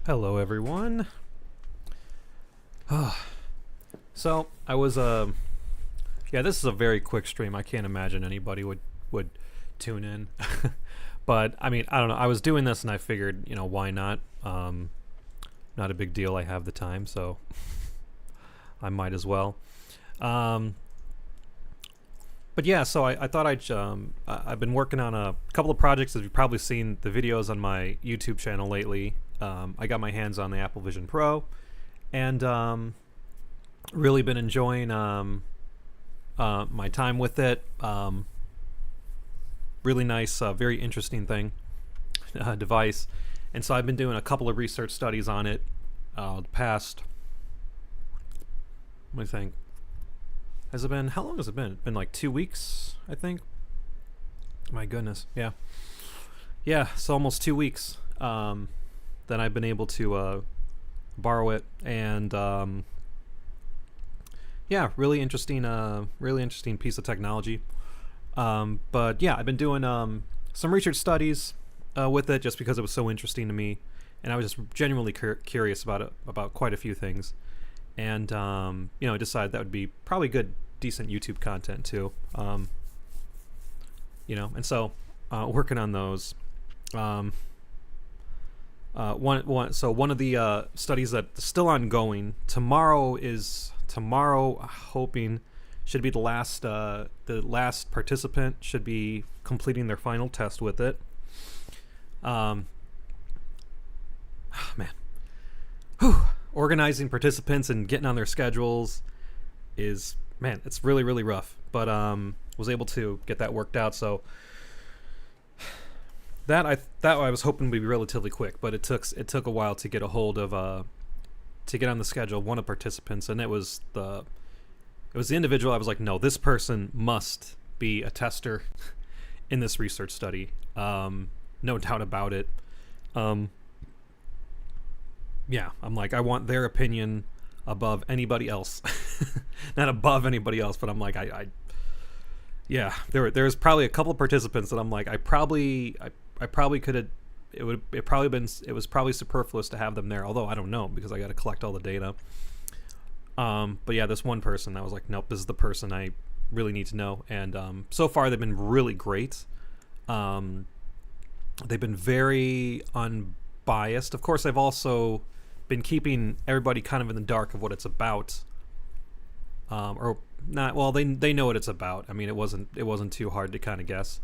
Hello, everyone. So I was yeah, this is a very quick stream. I can't imagine anybody would tune in. But I mean, I don't know. I was doing this and I figured, why not? Not a big deal. I have the time, so I might as well. Um, but yeah, so I thought I've been working on a couple of projects. As you've probably seen the videos on my YouTube channel lately. I got my hands on the Apple Vision Pro, and really been enjoying my time with it. Really nice, very interesting thing, device. And so I've been doing a couple of research studies on it the past, let me think, how long has it been? It's been like 2 weeks, I think. My goodness, yeah. Yeah, it's almost 2 weeks that I've been able to borrow it. And yeah, really interesting piece of technology. But yeah, I've been doing some research studies with it just because it was so interesting to me, and I was just genuinely curious about it, about quite a few things, and I decided that would be probably good, decent YouTube content too. And so working on those. One of the studies that's still ongoing. Tomorrow, hoping, should be the last participant should be completing their final test with it. Man, organizing participants and getting on their schedules it's really rough. But was able to get that worked out. So that I was hoping would be relatively quick, but it took a while to get a hold of to get on the schedule one of participants, and it was the individual. I was like, no, this person must be a tester in this research study. No doubt about it. Yeah, I'm like, I want their opinion above anybody else. Not above anybody else, but I'm like, yeah, there's probably a couple of participants that I'm like, I probably could have. It was probably superfluous to have them there. Although I don't know, because I got to collect all the data. But yeah, this one person, I was like, nope, this is the person I really need to know. And so far they've been really great. They've been very unbiased. Of course, I've also been keeping everybody kind of in the dark of what it's about. Or not. Well, they know what it's about. I mean, it wasn't too hard to kind of guess.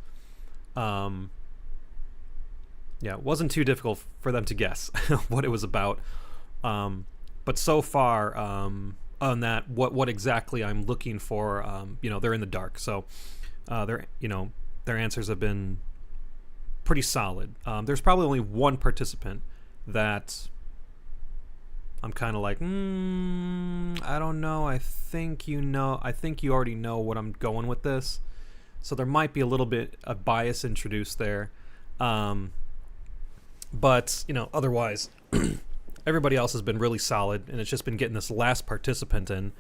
Yeah, it wasn't too difficult for them to guess what it was about. But so far, on that, what exactly I'm looking for, they're in the dark. So their answers have been pretty solid. There's probably only one participant that I'm kind of like, I don't know. I think you already know what I'm going with this. So there might be a little bit of bias introduced there. But, otherwise, everybody else has been really solid, and it's just been getting this last participant in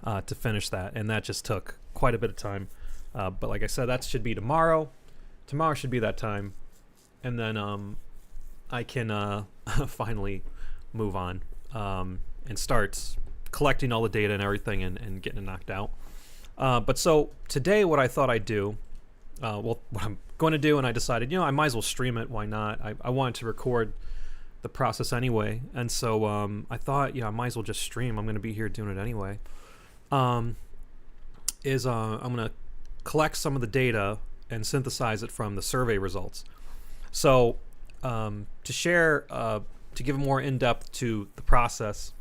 to finish that, and that just took quite a bit of time. But like I said, that should be tomorrow. Tomorrow should be that time, and then I can finally move on and start collecting all the data and everything and getting it knocked out. But so today, what I thought I'd do, what I'm going to do, and I decided, I might as well stream it. Why not? I wanted to record the process anyway, and so I thought, I might as well just stream. I'm going to be here doing it anyway. I'm going to collect some of the data and synthesize it from the survey results. So to share, to give more in-depth to the process,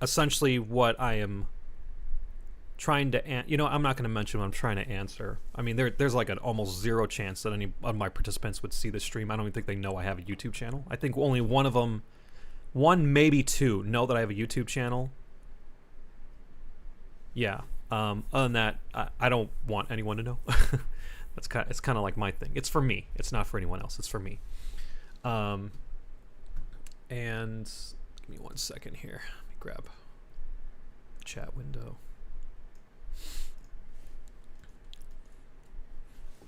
essentially what I am trying to I'm not going to mention what I'm trying to answer. I mean, there's like an almost zero chance that any of my participants would see this stream. I don't even think they know I have a YouTube channel. I think only one of them, maybe two, know that I have a YouTube channel. Yeah. Other than that, I don't want anyone to know. It's kind of like my thing. It's for me. It's not for anyone else. It's for me. And give me 1 second here. Let me grab chat window.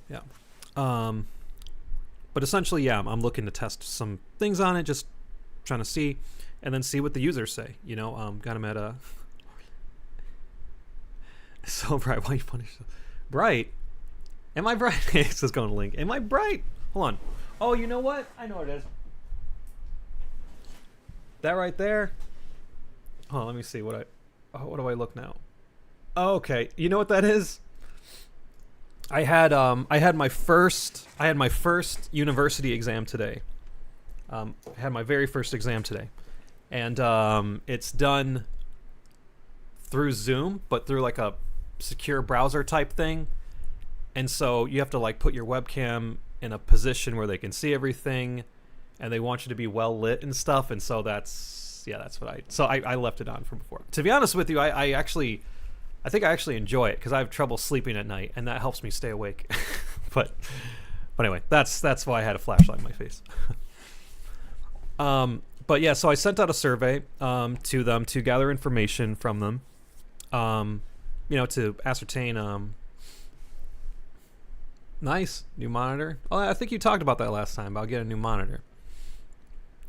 Yeah. But essentially, yeah, I'm looking to test some things on it, just trying to see, and then see what the users say. Got them at a. So bright, why you punish? Bright? Am I bright? It's just going to link. Am I bright? Hold on. Oh, you know what? I know what it is. That right there. Oh, let me see what do I look now? Oh, okay. You know what that is? I had my first university exam today. I had my very first exam today, and it's done through Zoom, but through like a secure browser type thing. And so you have to like put your webcam in a position where they can see everything, and they want you to be well lit and stuff. And so that's what I left it on from before. To be honest with you, I think I actually enjoy it because I have trouble sleeping at night, and that helps me stay awake. but anyway, that's why I had a flashlight in my face. But yeah, so I sent out a survey to them to gather information from them, to ascertain. Nice new monitor. Oh, I think you talked about that last time. I'll get a new monitor.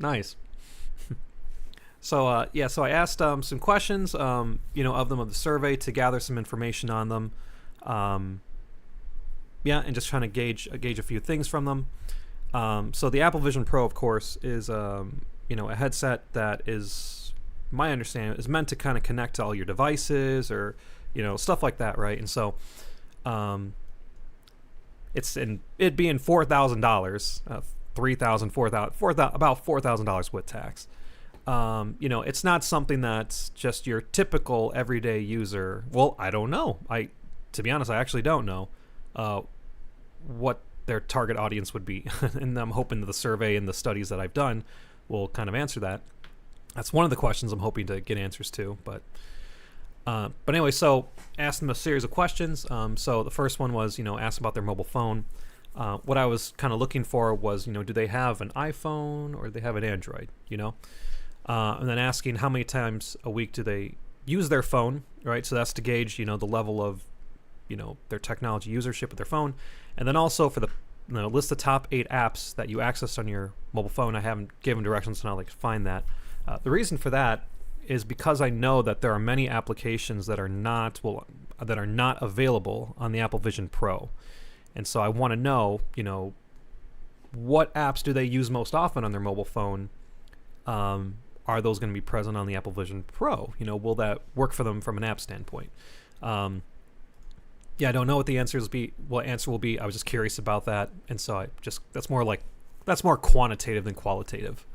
Nice. So I asked some questions, of them of the survey to gather some information on them. And just trying to gauge a few things from them. So the Apple Vision Pro, of course, is a headset that is, my understanding, is meant to kind of connect to all your devices or stuff like that, right? And so it being $4,000, $3,000, $4,000, about $4,000 with tax. It's not something that's just your typical everyday user. Well, I don't know. To be honest, I actually don't know what their target audience would be. And I'm hoping that the survey and the studies that I've done will kind of answer that. That's one of the questions I'm hoping to get answers to. But anyway, so asked them a series of questions. So the first one was, asked about their mobile phone. What I was kind of looking for was, do they have an iPhone or do they have an Android, and then asking how many times a week do they use their phone, right? So that's to gauge, the level of, their technology usership with their phone. And then also for the list the top 8 apps that you access on your mobile phone. I haven't given directions on how to find that. The reason for that is because I know that there are many applications that are not available on the Apple Vision Pro. And so I want to know, what apps do they use most often on their mobile phone? Are those going to be present on the Apple Vision Pro? Will that work for them from an app standpoint? I don't know what the answer will be. I was just curious about that, and so that's more quantitative than qualitative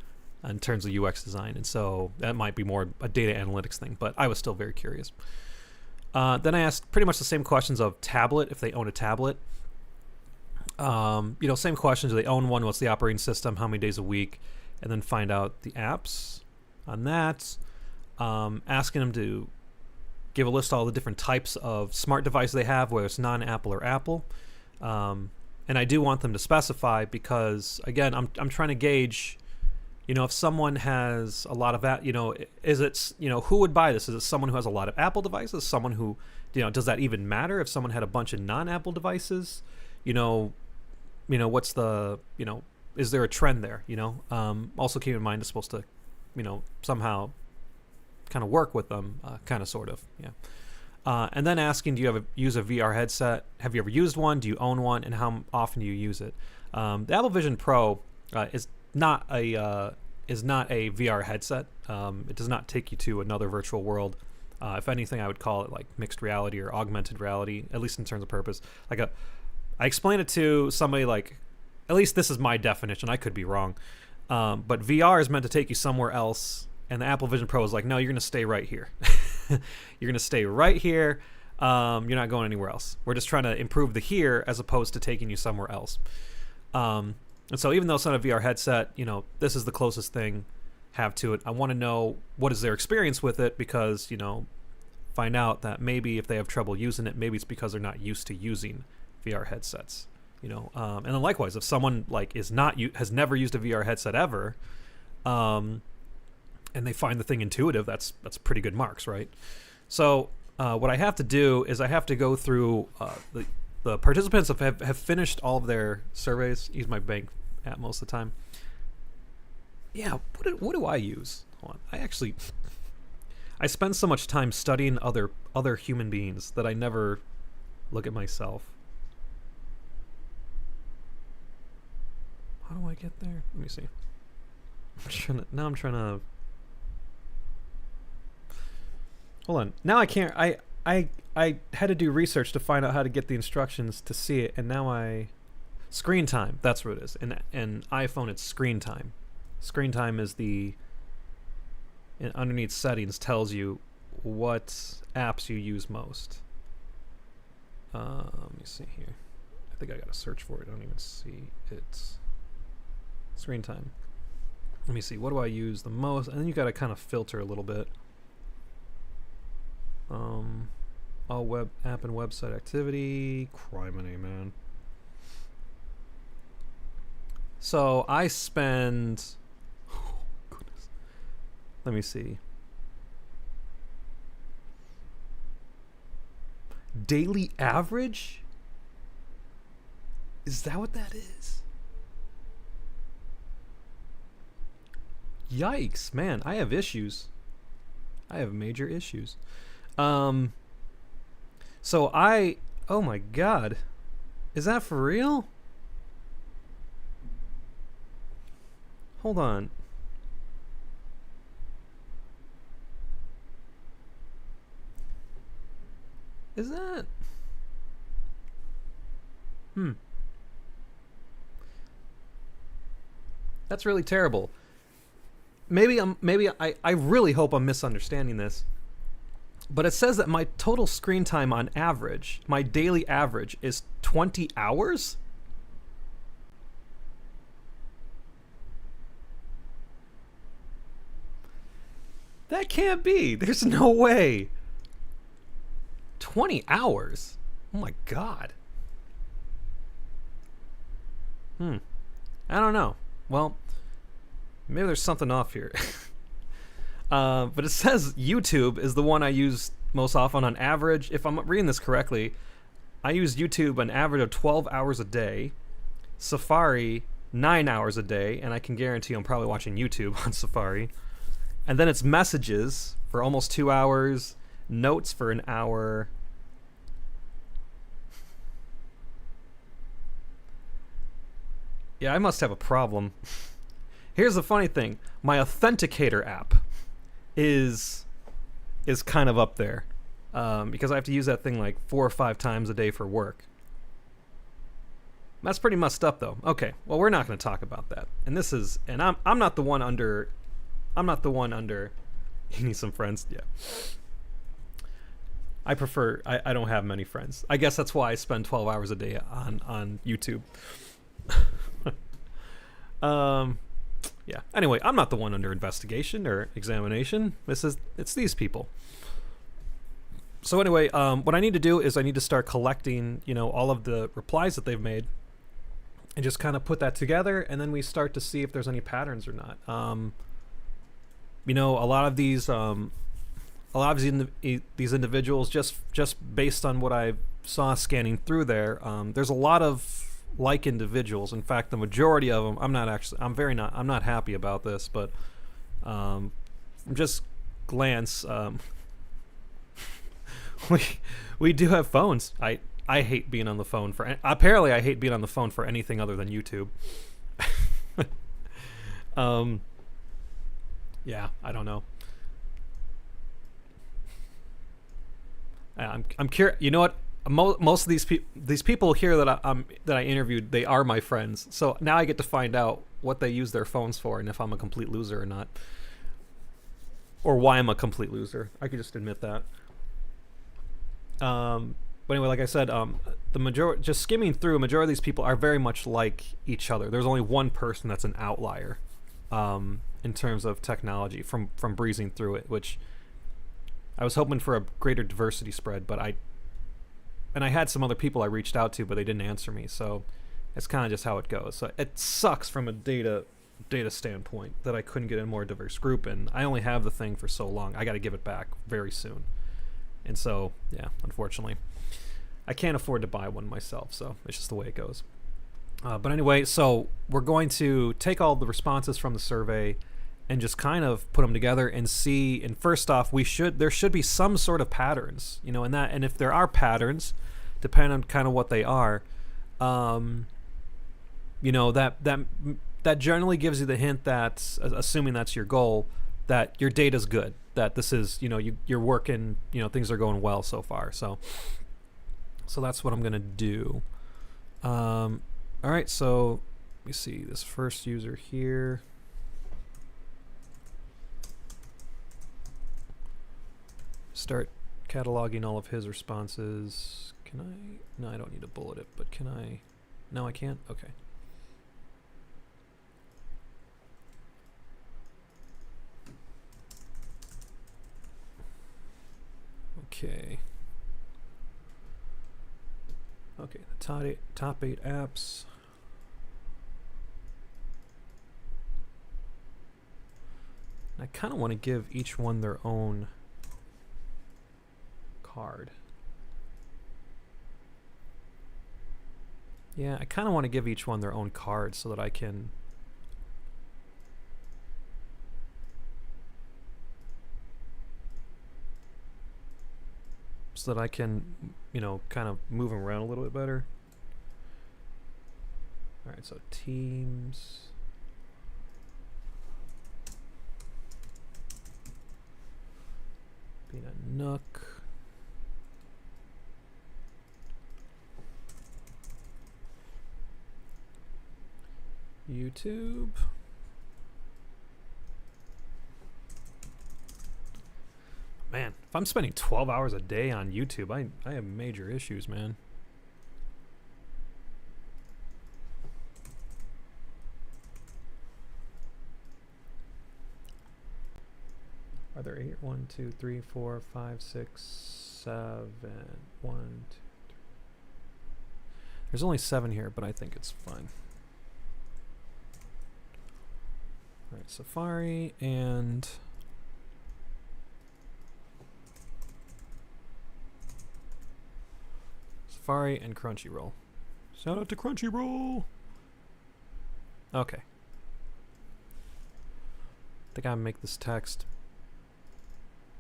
in terms of UX design, and so that might be more a data analytics thing. But I was still very curious. Then I asked pretty much the same questions of tablet, if they own a tablet. Same questions: do they own one? What's the operating system? How many days a week? And then find out the apps on that. Asking them to give a list of all the different types of smart devices they have, whether it's non-Apple or Apple. And I do want them to specify because, again, I'm trying to gauge, if someone has a lot of, is it, who would buy this? Is it someone who has a lot of Apple devices? Someone who, does that even matter if someone had a bunch of non-Apple devices? What's the, is there a trend there? Also keep in mind it's supposed to, somehow kind of work with them, kind of, sort of, yeah. And then asking, do you use a VR headset? Have you ever used one? Do you own one? And how often do you use it? The Apple Vision Pro is not a VR headset. It does not take you to another virtual world. If anything, I would call it like mixed reality or augmented reality, at least in terms of purpose. I explained it to somebody like, at least this is my definition. I could be wrong. But VR is meant to take you somewhere else. And the Apple Vision Pro is like, no, you're going to stay right here. You're going to stay right here. You're not going anywhere else. We're just trying to improve the here as opposed to taking you somewhere else. And so even though it's not a VR headset, this is the closest thing have to it. I want to know what is their experience with it because, find out that maybe if they have trouble using it, maybe it's because they're not used to using VR headsets. And then likewise, if someone has never used a VR headset ever, and they find the thing intuitive, that's pretty good marks, right? So what I have to do is I have to go through the participants have finished all of their surveys. Use my bank at most of the time. Yeah, what do I use? Hold on. I spend so much time studying other human beings that I never look at myself. How do I get there? Let me see. I'm trying to. Hold on. Now I can't. I had to do research to find out how to get the instructions to see it, and now screen time. That's what it is. In iPhone, it's screen time. Screen time is underneath settings tells you what apps you use most. Let me see here. I think I gotta search for it. I don't even see it. Screen time. Let me see. What do I use the most? And then you gotta kind of filter a little bit. All web app and website activity. Criminy, man. So I spend. Oh, goodness. Let me see. Daily average? Is that what that is? Yikes, man. I have issues. I have major issues. Oh my god. Is that for real? Hold on. Is that? That's really terrible. Maybe I really hope I'm misunderstanding this. But it says that my total screen time on average, my daily average, is 20 hours? That can't be. There's no way. 20 hours? Oh my god. I don't know. Well, maybe there's something off here. But it says YouTube is the one I use most often on average. If I'm reading this correctly, I use YouTube an average of 12 hours a day, Safari 9 hours a day, and I can guarantee I'm probably watching YouTube on Safari. And then it's messages for almost 2 hours, notes for an hour. Yeah, I must have a problem. Here's the funny thing. My Authenticator app is kind of up there because I have to use that thing like 4 or 5 times a day for work. That's pretty messed up, though. Okay, well, we're not going to talk about that. And I'm not the one under. You need some friends, yeah. I don't have many friends. I guess that's why I spend 12 hours a day on YouTube. Yeah. Anyway, I'm not the one under investigation or examination. It's these people. So anyway, what I need to do is I need to start collecting, all of the replies that they've made, and just kind of put that together, and then we start to see if there's any patterns or not. A lot of these individuals, just based on what I saw scanning through there, there's a lot of like individuals. In fact, the majority of them, I'm not happy about this, but from just glance, we do have phones. I hate being on the phone apparently I hate being on the phone for anything other than YouTube. Yeah, I don't know. I'm curious. You know what? Most of these people here that I interviewed, they are my friends. So now I get to find out what they use their phones for, and if I'm a complete loser or not, or why I'm a complete loser. I could just admit that. But anyway, like I said, just skimming through, a majority of these people are very much like each other. There's only one person that's an outlier in terms of technology from breezing through it, which I was hoping for a greater diversity spread, but I had some other people I reached out to, but they didn't answer me. So it's kind of just how it goes. So it sucks from a data standpoint that I couldn't get a more diverse group, and I only have the thing for so long. I got to give it back very soon. And so, yeah, unfortunately, I can't afford to buy one myself, so it's just the way it goes. But anyway, so we're going to take all the responses from the survey and just kind of put them together and see. And first off, there should be some sort of patterns, in that. And if there are patterns, depending on kind of what they are, that generally gives you the hint that, assuming that's your goal, that your data's good, that this is, you're working, things are going well so far. So that's what I'm gonna do. All right, so let me see this first user here. Start cataloging all of his responses. Can I? No, I don't need to bullet it, but can I? No, I can't? Okay. Okay. Okay, the top 8 apps. I kind of want to give each one their own card. Yeah, I kind of want to give each one their own card so that I can kind of move them around a little bit better. All right, so teams. Being a Nook. YouTube. Man, if I'm spending 12 hours a day on YouTube, I have major issues, man. Are there 8? 1, 2, 3, 4, 5, 6, 7. 1, 2, 3. There's only 7 here, but I think it's fine. All right, Safari and Crunchyroll. Shout out to Crunchyroll. Okay. I think I make this text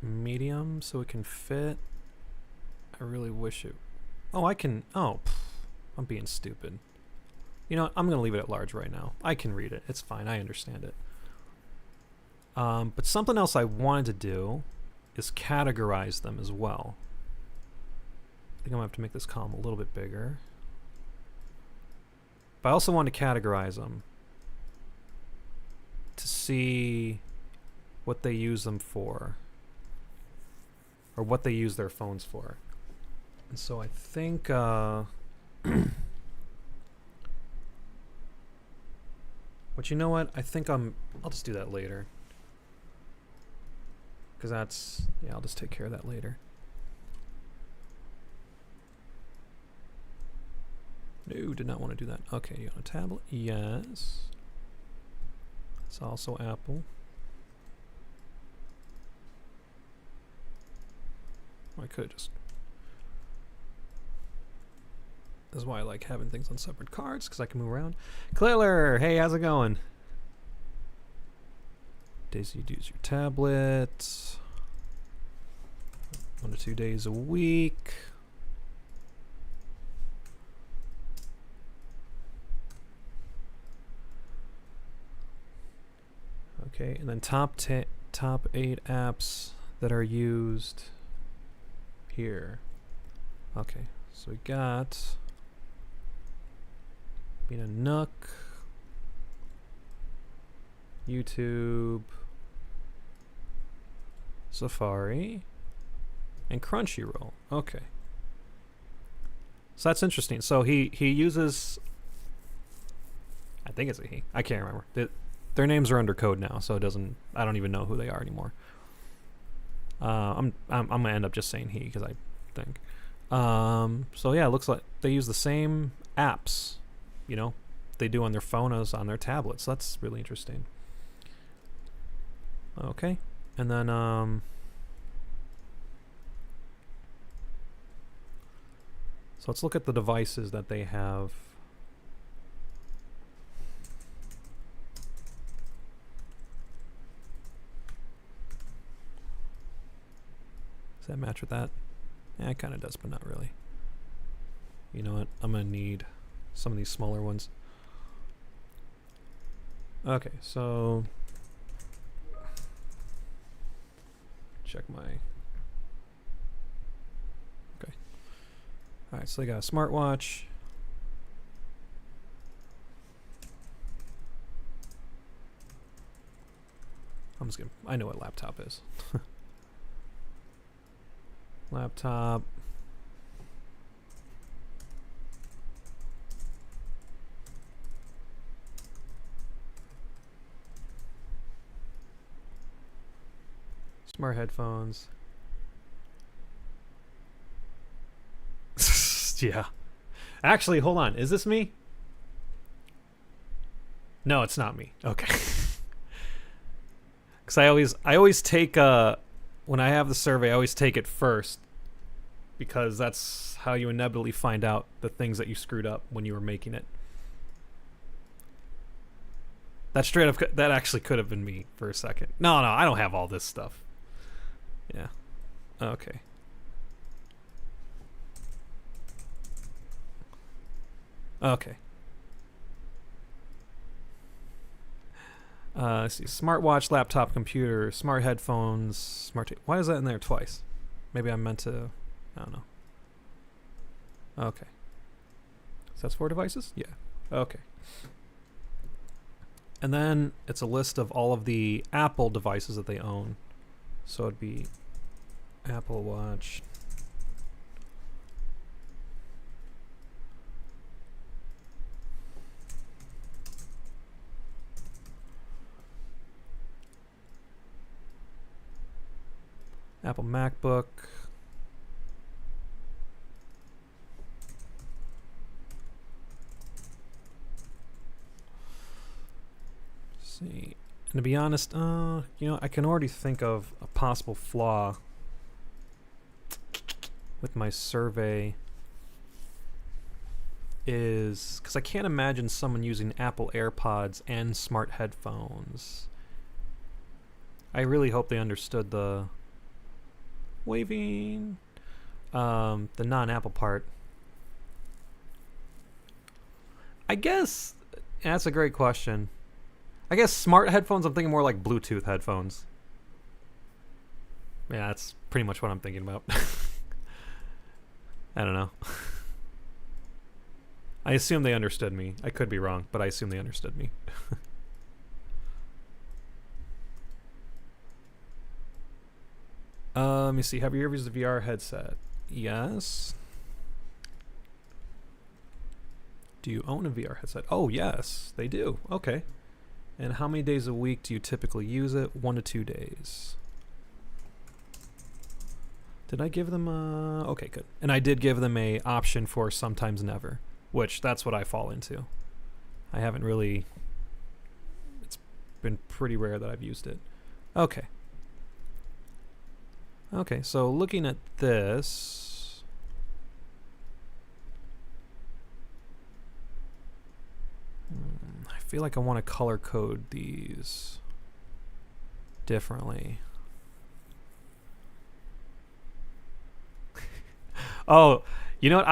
medium so it can fit. I really wish it. Oh, I can. Oh, I'm being stupid. You know, I'm going to leave it at large right now. I can read it. It's fine. I understand it. But something else I wanted to do is categorize them as well. I think I'm going to have to make this column a little bit bigger. But I also want to categorize them to see what they use them for, or what they use their phones for. And so I think but you know what? I think I'll just do that later. Because that's, yeah, I'll just take care of that later. No, did not want to do that. Okay, you on a tablet? Yes. It's also Apple. I could just. This is why I like having things on separate cards, because I can move around. Clayler, hey, how's it going? Days you use your tablet. 1 to 2 days a week. Okay, and then top 8 apps that are used here. Okay, so we got being a Nook, YouTube, Safari, and Crunchyroll. Okay, so that's interesting. So he uses, I think it's a he. I can't remember. Their names are under code now, so it doesn't. I don't even know who they are anymore. I'm gonna end up just saying he because I think. So yeah, it looks like they use the same apps, you know, they do on their phone as on their tablets. So that's really interesting. Okay, and then so let's look at the devices that they have Does that match with that? Yeah, it kind of does, but not really. You know what? I'm going to need some of these smaller ones. Okay, so check my... Okay. All right, so I got a smartwatch. I'm just gonna... I know what laptop is. Laptop. Smart headphones. Yeah. Actually, hold on. Is this me? No, it's not me. Okay. Because I always take when I have the survey, I always take it first, because that's how you inevitably find out the things that you screwed up when you were making it. That straight up, that actually could have been me for a second. No, I don't have all this stuff. Yeah. Okay. Okay. Let's see. Smartwatch, laptop, computer, smart headphones, why is that in there twice? Maybe I meant to... I don't know. Okay. So that's 4 devices? Yeah. Okay. And then it's a list of all of the Apple devices that they own. So it'd be Apple Watch, Apple MacBook, let's see. And to be honest, you know, I can already think of a possible flaw with my survey, is because I can't imagine someone using Apple AirPods and smart headphones. I really hope they understood the waving, the non-Apple part. I guess that's a great question. I guess smart headphones, I'm thinking more like Bluetooth headphones. Yeah, that's pretty much what I'm thinking about. I don't know. I assume they understood me. I could be wrong, but I assume they understood me. Let me see. Have you ever used a VR headset? Yes. Do you own a VR headset? Oh, yes, they do. Okay. And how many days a week do you typically use it? 1 to 2 days. Did I give them a... Okay, good. And I did give them a option for sometimes never, which that's what I fall into. I haven't really... It's been pretty rare that I've used it. Okay. Okay, so looking at this... I feel like I want to color code these differently. Oh, you know what?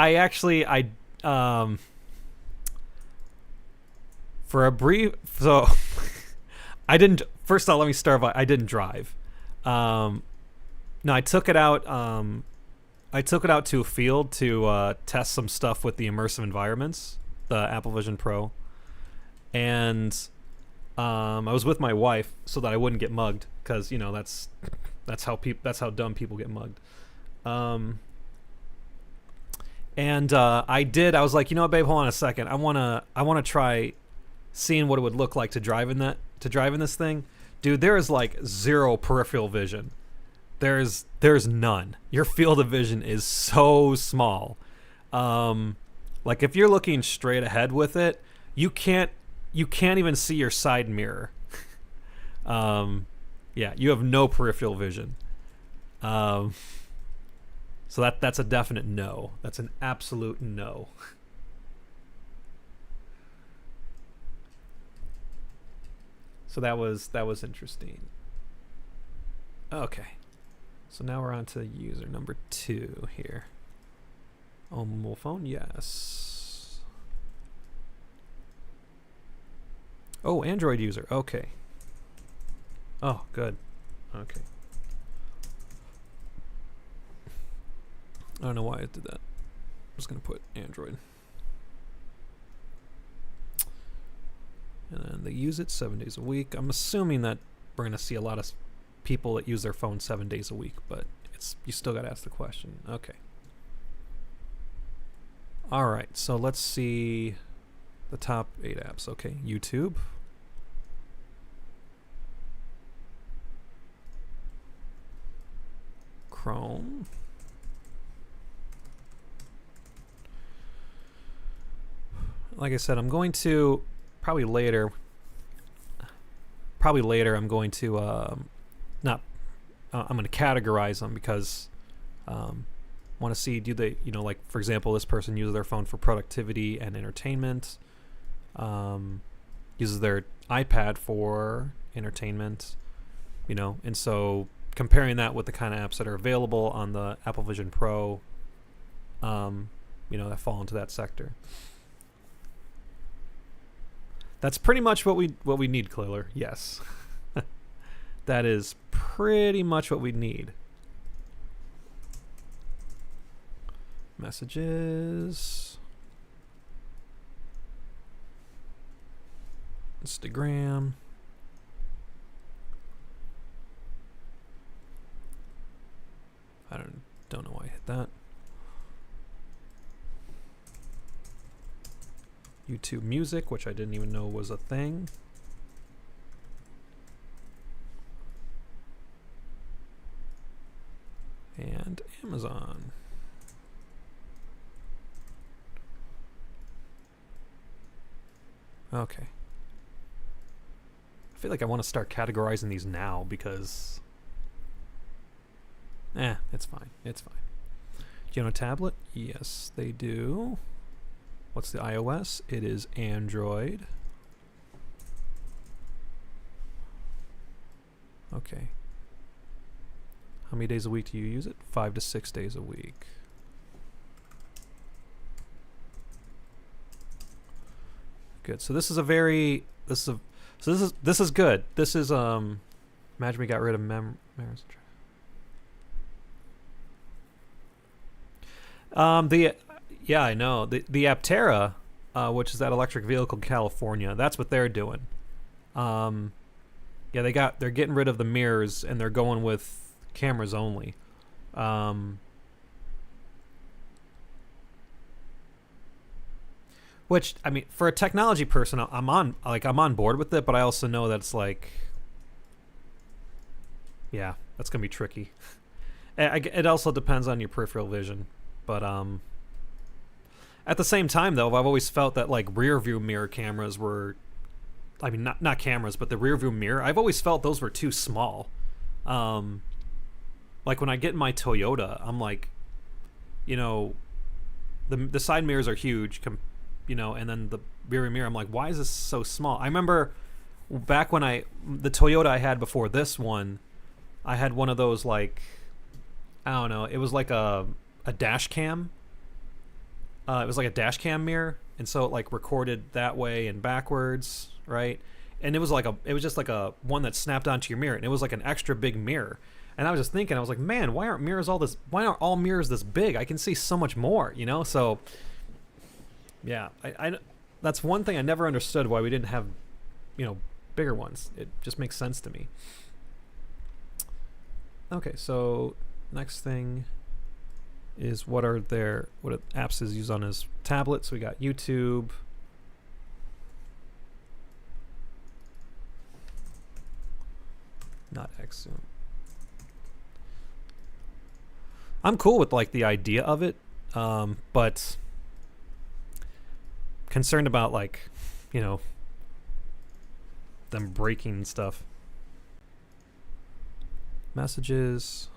For a brief, so I didn't. First of all, let me start by I didn't drive. No, I took it out. I took it out to a field to test some stuff with the immersive environments, the Apple Vision Pro, and I was with my wife so that I wouldn't get mugged, because you know that's how dumb people get mugged. And I was like, you know what, babe, hold on a second. I wanna try seeing what it would look like to drive in this thing. Dude, there is like zero peripheral vision. There's none. Your field of vision is so small. Like if you're looking straight ahead with it, you can't even see your side mirror. Yeah, you have no peripheral vision. So that's a definite no. That's an absolute no. So that was interesting. Okay. So now we're on to user number 2 here. Oh, mobile phone, yes. Oh, Android user, okay. Oh, good. Okay. I don't know why I did that. I'm just gonna put Android. And then they use it 7 days a week. I'm assuming that we're gonna see a lot of people that use their phone 7 days a week, but you still gotta ask the question. Okay. All right, so let's see the top 8 apps. Okay, YouTube. Chrome. Like I said, I'm going to probably later I'm going to I'm going to categorize them because want to see, do they, like for example, this person uses their phone for productivity and entertainment, uses their iPad for entertainment, and so comparing that with the kind of apps that are available on the Apple Vision Pro, that fall into that sector. That's pretty much what we need, Clayler. Yes. That is pretty much what we need. Messages. Instagram. I don't know why I hit that. YouTube Music, which I didn't even know was a thing. And Amazon. Okay. I feel like I want to start categorizing these now because it's fine. It's fine. Do you own a tablet? Yes, they do. What's the iOS? It is Android. Okay. How many days a week do you use it? 5 to 6 days a week. Good. So this is a very this is good. This is imagine we got rid of memories. I know the Aptera, which is that electric vehicle in California. That's what they're doing. They're getting rid of the mirrors and they're going with cameras only. Which, I mean, for a technology person, I'm on board with it, but I also know that it's like, yeah, that's gonna be tricky. It also depends on your peripheral vision, but at the same time, though, I've always felt that like rear view mirror cameras were, I mean, not cameras, but the rear view mirror, I've always felt those were too small. Like when I get in my Toyota, I'm like, the side mirrors are huge, and then the rear mirror, I'm like, why is this so small? I remember back when the Toyota I had before this one, I had one of those, like, I don't know, it was like a dash cam. It was like a dash cam mirror, and so it like recorded that way and backwards, right? And it was just like a one that snapped onto your mirror, and it was like an extra big mirror. And I was just thinking, I was like, man, why aren't all mirrors this big? I can see so much more, So yeah, I that's one thing I never understood, why we didn't have, bigger ones. It just makes sense to me. Okay, so next thing is what apps is used on his tablet. So we got YouTube, not Xzoom. I'm cool with like the idea of it, but concerned about like, them breaking stuff. Messages.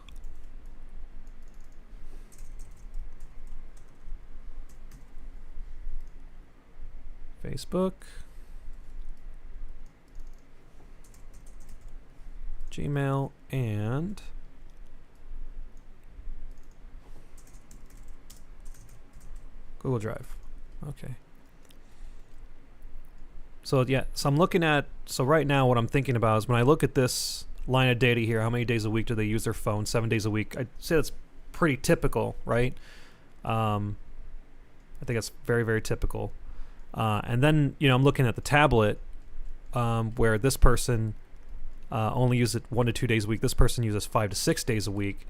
Facebook. Gmail and Google Drive. Okay. So yeah, so I'm looking at, so right now what I'm thinking about is when I look at this line of data here, how many days a week do they use their phone? 7 days a week. I'd say that's pretty typical, right? I think that's very, very typical. And then, you know, I'm looking at the tablet where this person only uses it 1 to 2 days a week. This person uses 5 to 6 days a week.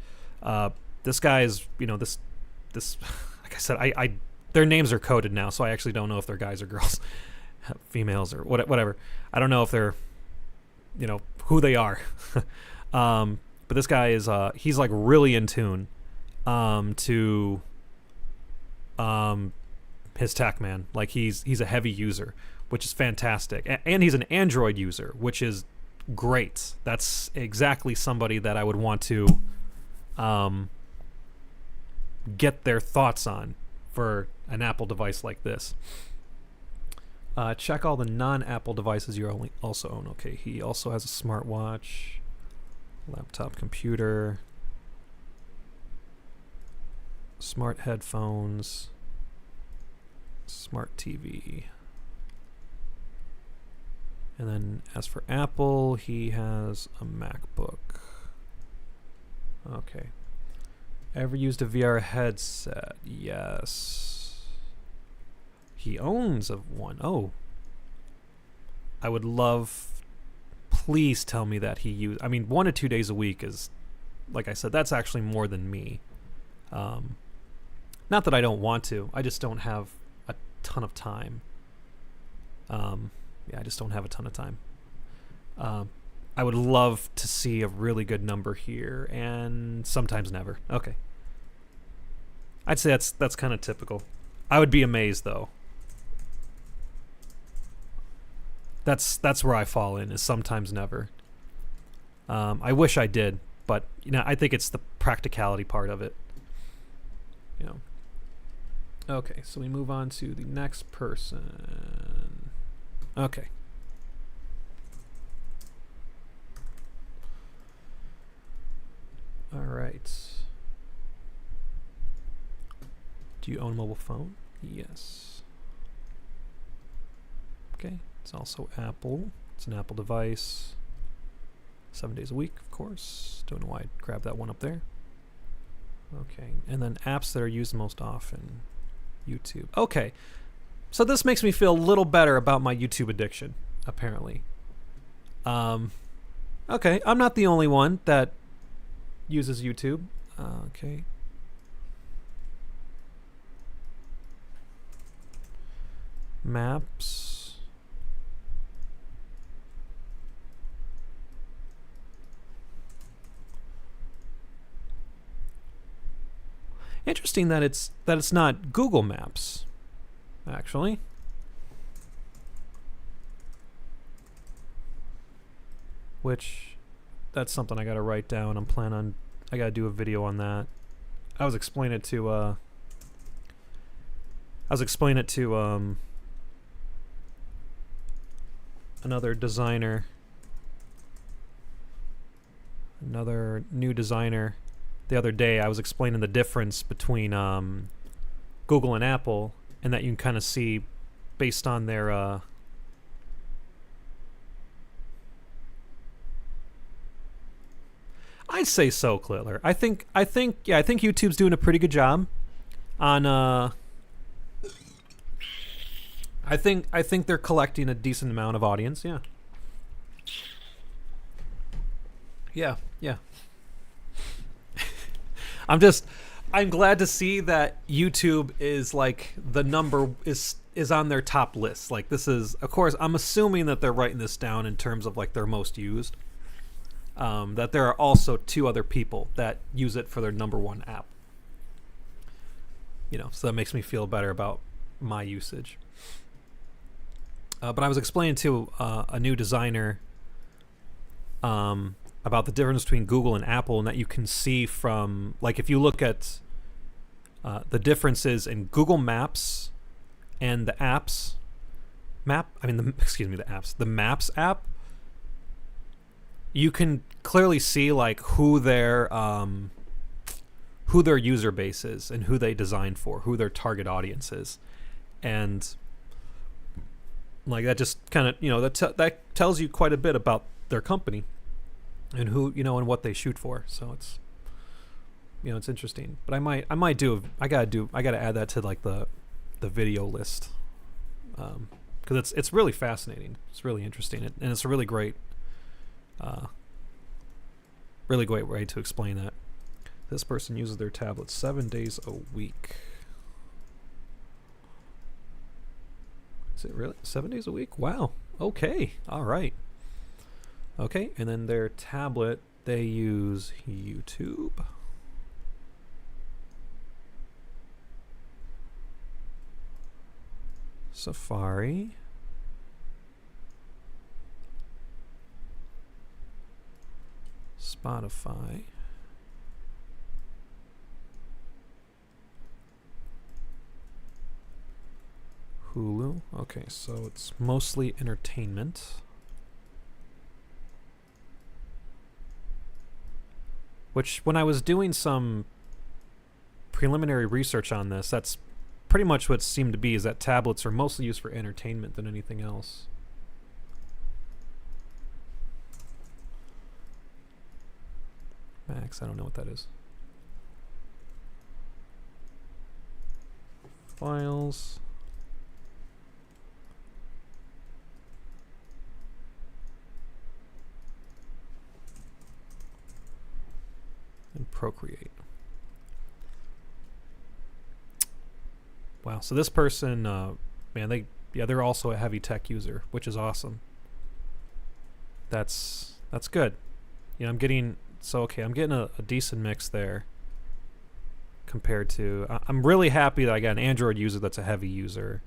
This guy is, you know, this like I said, I their names are coded now, so I actually don't know if they're guys or girls, females or whatever. I don't know if they're, you know, who they are. But this guy is he's like really in tune to his TACman. Like he's a heavy user, which is fantastic, and he's an Android user, which is great. That's exactly somebody that I would want to get their thoughts on for an Apple device like this. Check all the non-Apple devices you also own. Okay, he also has a smartwatch, laptop computer, smart headphones, smart TV. And then as for Apple, he has a MacBook. Okay. Ever used a VR headset? Yes. He owns one. Oh. I would love, please tell me that he used, I mean, 1 to 2 days a week is, like I said, that's actually more than me. Not that I don't want to, I just don't have a ton of time. Yeah, I just don't have a ton of time. I would love to see a really good number here, and sometimes never. Okay. I'd say that's kind of typical. I would be amazed, though. That's where I fall in, is sometimes never. I wish I did, but you know, I think it's the practicality part of it. You know. Okay, so we move on to the next person. Okay. All right. Do you own a mobile phone? Yes. Okay. It's also Apple. It's an Apple device. 7 days a week, of course. Don't know why I'd grab that one up there. Okay. And then apps that are used most often. YouTube. Okay. So this makes me feel a little better about my YouTube addiction, apparently. Okay. I'm not the only one that uses YouTube. Okay. Maps. Interesting that it's not Google Maps, actually. Which, that's something I gotta write down. I gotta do a video on that. I was explaining it to another designer, another new designer the other day. I was explaining the difference between Google and Apple, and that you can kind of see based on their I'd say so, Clitler. I think YouTube's doing a pretty good job on I think they're collecting a decent amount of audience, yeah. Yeah. I'm glad to see that YouTube is like the number is on their top list. Like this is, of course, I'm assuming that they're writing this down in terms of like their most used. That there are also 2 other people that use it for their number 1 app. You know, so that makes me feel better about my usage. But I was explaining to a new designer about the difference between Google and Apple, and that you can see from, like, if you look at the differences in Google Maps and the Maps app, you can clearly see like who their who their user base is and who they designed for, who their target audience is. And like that just kind of, that tells you quite a bit about their company and who, and what they shoot for. So it's, it's interesting. But I gotta add that to like the video list. Because it's really fascinating. It's really interesting, and it's a really great way to explain that. This person uses their tablet 7 days a week. Is it really 7 days a week? Wow. Okay. All right. Okay, and then their tablet, they use YouTube. Safari. Spotify. Hulu. Okay, so it's mostly entertainment. Which, when I was doing some preliminary research on this, that's pretty much what it seemed to be, is that tablets are mostly used for entertainment than anything else. Max, I don't know what that is. Files. And Procreate. Wow, so this person, they're also a heavy tech user, which is awesome. That's good. I'm getting a decent mix there compared to. I'm really happy that I got an Android user that's a heavy user,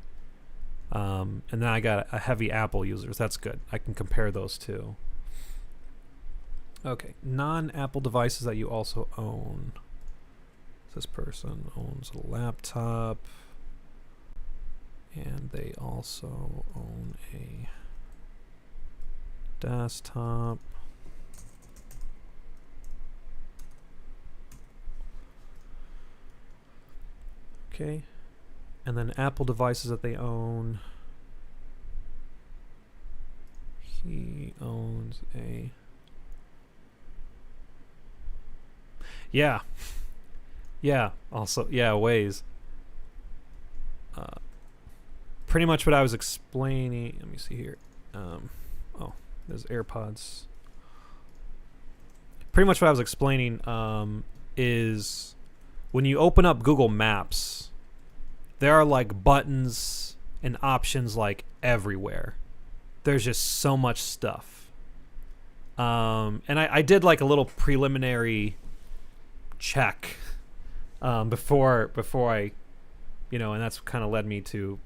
and then I got a heavy Apple user. So that's good. I can compare those two. Okay, non-Apple devices that you also own. This person owns a laptop, and they also own a desktop. Okay, and then Apple devices that they own. He owns a... Yeah. Also, Waze. Pretty much what I was explaining. Let me see here. There's AirPods. Pretty much what I was explaining is when you open up Google Maps, there are like buttons and options like everywhere. There's just so much stuff. And I did like a little preliminary check before I, and that's kind of led me to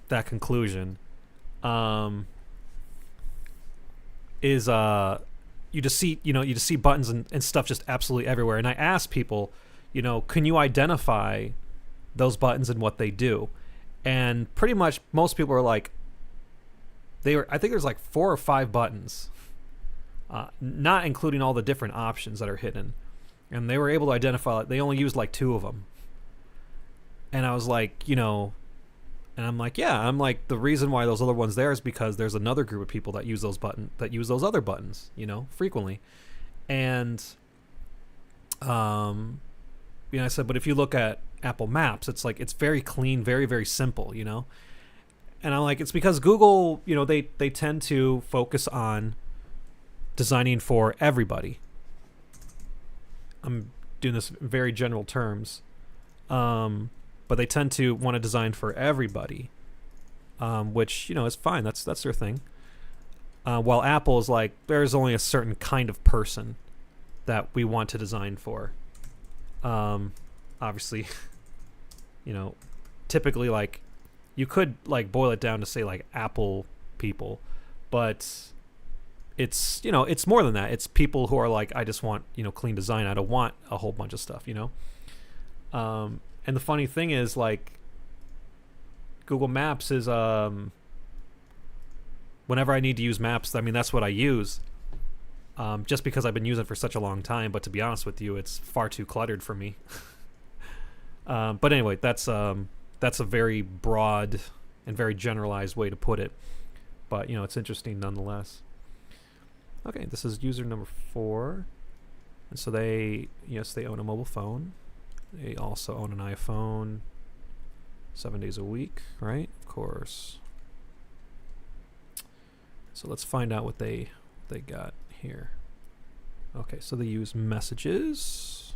that conclusion. Is you just see buttons and stuff just absolutely everywhere. And I asked people, can you identify those buttons and what they do? And pretty much most people are like, I think there's like 4 or 5 buttons, not including all the different options that are hidden. And they were able to identify, they only used like 2 of them. And I was like, and I'm like, the reason why those other ones there is because there's another group of people that use those other buttons, frequently. And, I said, but if you look at Apple Maps, it's like, it's very clean, very, very simple, And I'm like, it's because Google, they tend to focus on designing for everybody. I'm doing this in very general terms. But they tend to want to design for everybody, which, is fine. That's their thing. While Apple is like, there's only a certain kind of person that we want to design for. Obviously, typically, like, you could like boil it down to say like Apple people, but it's, it's more than that. It's people who are like, I just want, clean design. I don't want a whole bunch of stuff, And the funny thing is, like, Google Maps is, whenever I need to use maps, I mean, that's what I use. just because I've been using it for such a long time. But to be honest with you, it's far too cluttered for me. But anyway, that's a very broad and very generalized way to put it. But, you know, it's interesting nonetheless. Okay, this is user number 4. And so they own a mobile phone. They also own an iPhone 7 days a week, right? Of course. So let's find out what they got here. Okay, so they use messages.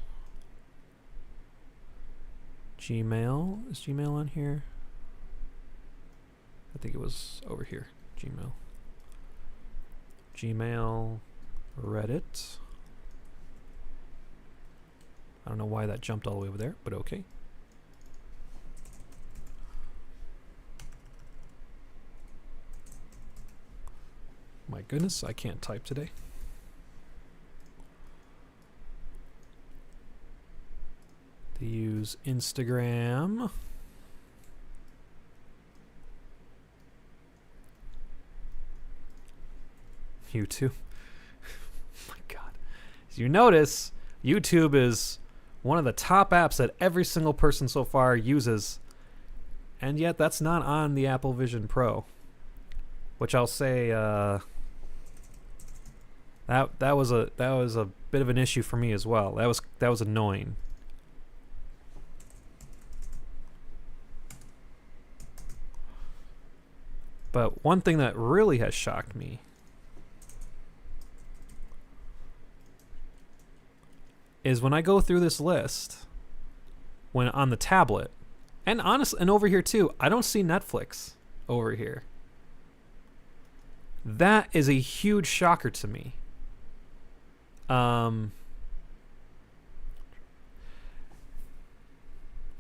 Gmail. Is Gmail on here? I think it was over here. Gmail, Reddit. I don't know why that jumped all the way over there, but okay. My goodness, I can't type today. They use Instagram. YouTube. My God. As you notice, YouTube is one of the top apps that every single person so far uses, and yet that's not on the Apple Vision Pro, which I'll say that was a bit of an issue for me as well. That was annoying. But one thing that really has shocked me is when I go through this list, when on the tablet, and over here too, I don't see Netflix over here. That is a huge shocker to me. Yeah,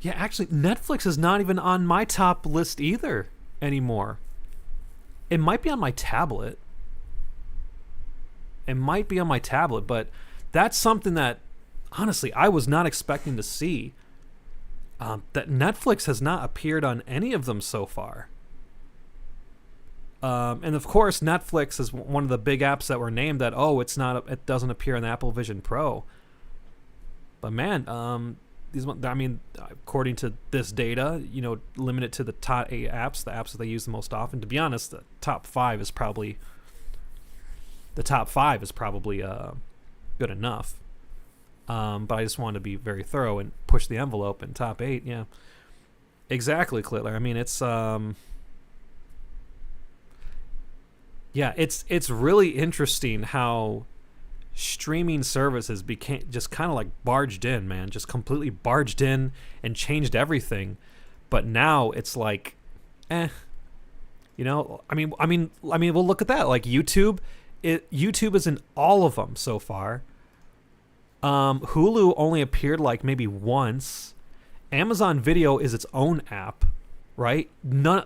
actually, Netflix is not even on my top list either anymore. It might be on my tablet. But that's something that, honestly, I was not expecting to see. That Netflix has not appeared on any of them so far. And of course, Netflix is one of the big apps that were named that, it doesn't appear on the Apple Vision Pro. But man, according to this data, limit it to the top 8 apps, the apps that they use the most often. To be honest, the top 5 is probably good enough. But I just wanted to be very thorough and push the envelope. And top 8, yeah, exactly, Clitler. I mean, it's it's really interesting how streaming services became just kind of like barged in, man, just completely barged in and changed everything. But now it's like, I mean, we'll look at that. Like YouTube is in all of them so far. Hulu only appeared like maybe once. Amazon Video is its own app, right?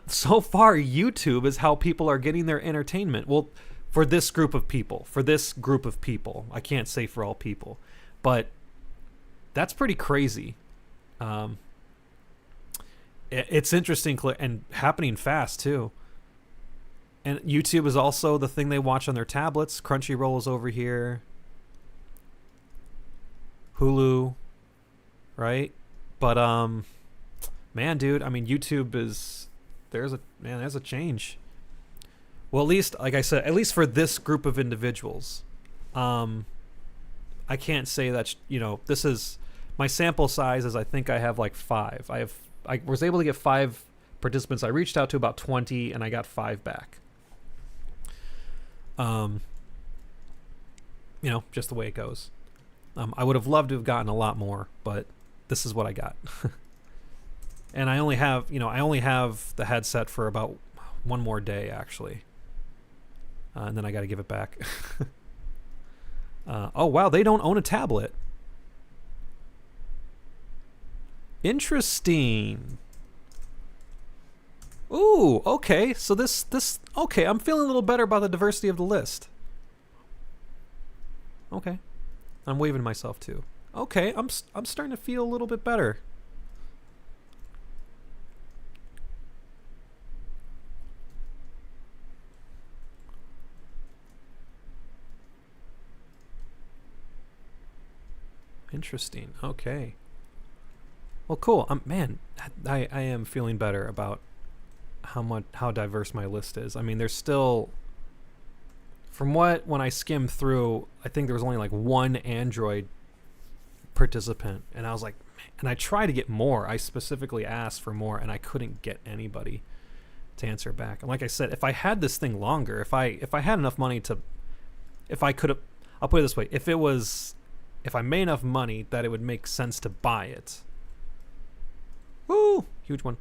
So far, YouTube is how people are getting their entertainment. Well, for this group of people. I can't say for all people, but that's pretty crazy. It's interesting and happening fast too. And YouTube is also the thing they watch on their tablets. Crunchyroll is over here. Hulu, right? But man, dude, I mean, YouTube there's a change. Well, at least, like I said, at least for this group of individuals, I can't say that this is my sample size. Is I think I have like 5. I was able to get 5 participants. I reached out to about 20, and I got 5 back. Just the way it goes. I would have loved to have gotten a lot more, but this is what I got. And I only have the headset for about one more day, actually. And then I got to give it back. Oh, wow, they don't own a tablet. Interesting. Ooh, okay. So this okay, I'm feeling a little better about the diversity of the list. Okay. I'm waving to myself too. Okay, I'm starting to feel a little bit better. Interesting. Okay. Well, cool. Man, I am feeling better about how diverse my list is. I mean, there's still, from what when I skimmed through, I think there was only like one Android participant, and I was like, man, and I tried to get more. I specifically asked for more, and I couldn't get anybody to answer back. And like I said, if I had this thing longer, if I had enough money to, if I could have, I'll put it this way, if I made enough money that it would make sense to buy it. Woo, huge one.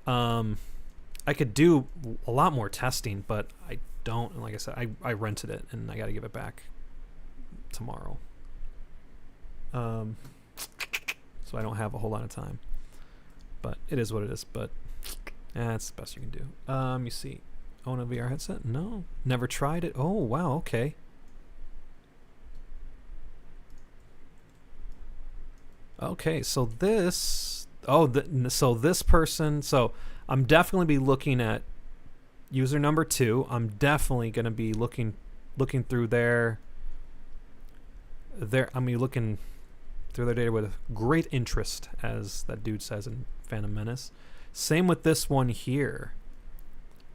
I could do a lot more testing, but I don't. And like I said, I rented it, and I got to give it back tomorrow. So I don't have a whole lot of time, but it is what it is. But that's the best you can do. You see, own a VR headset? No, never tried it. Oh wow, okay. Okay, so this. So this person. So I'm definitely be looking at user number 2. I'm definitely gonna be looking through their. Looking through their data with great interest, as that dude says in Phantom Menace. Same with this one here,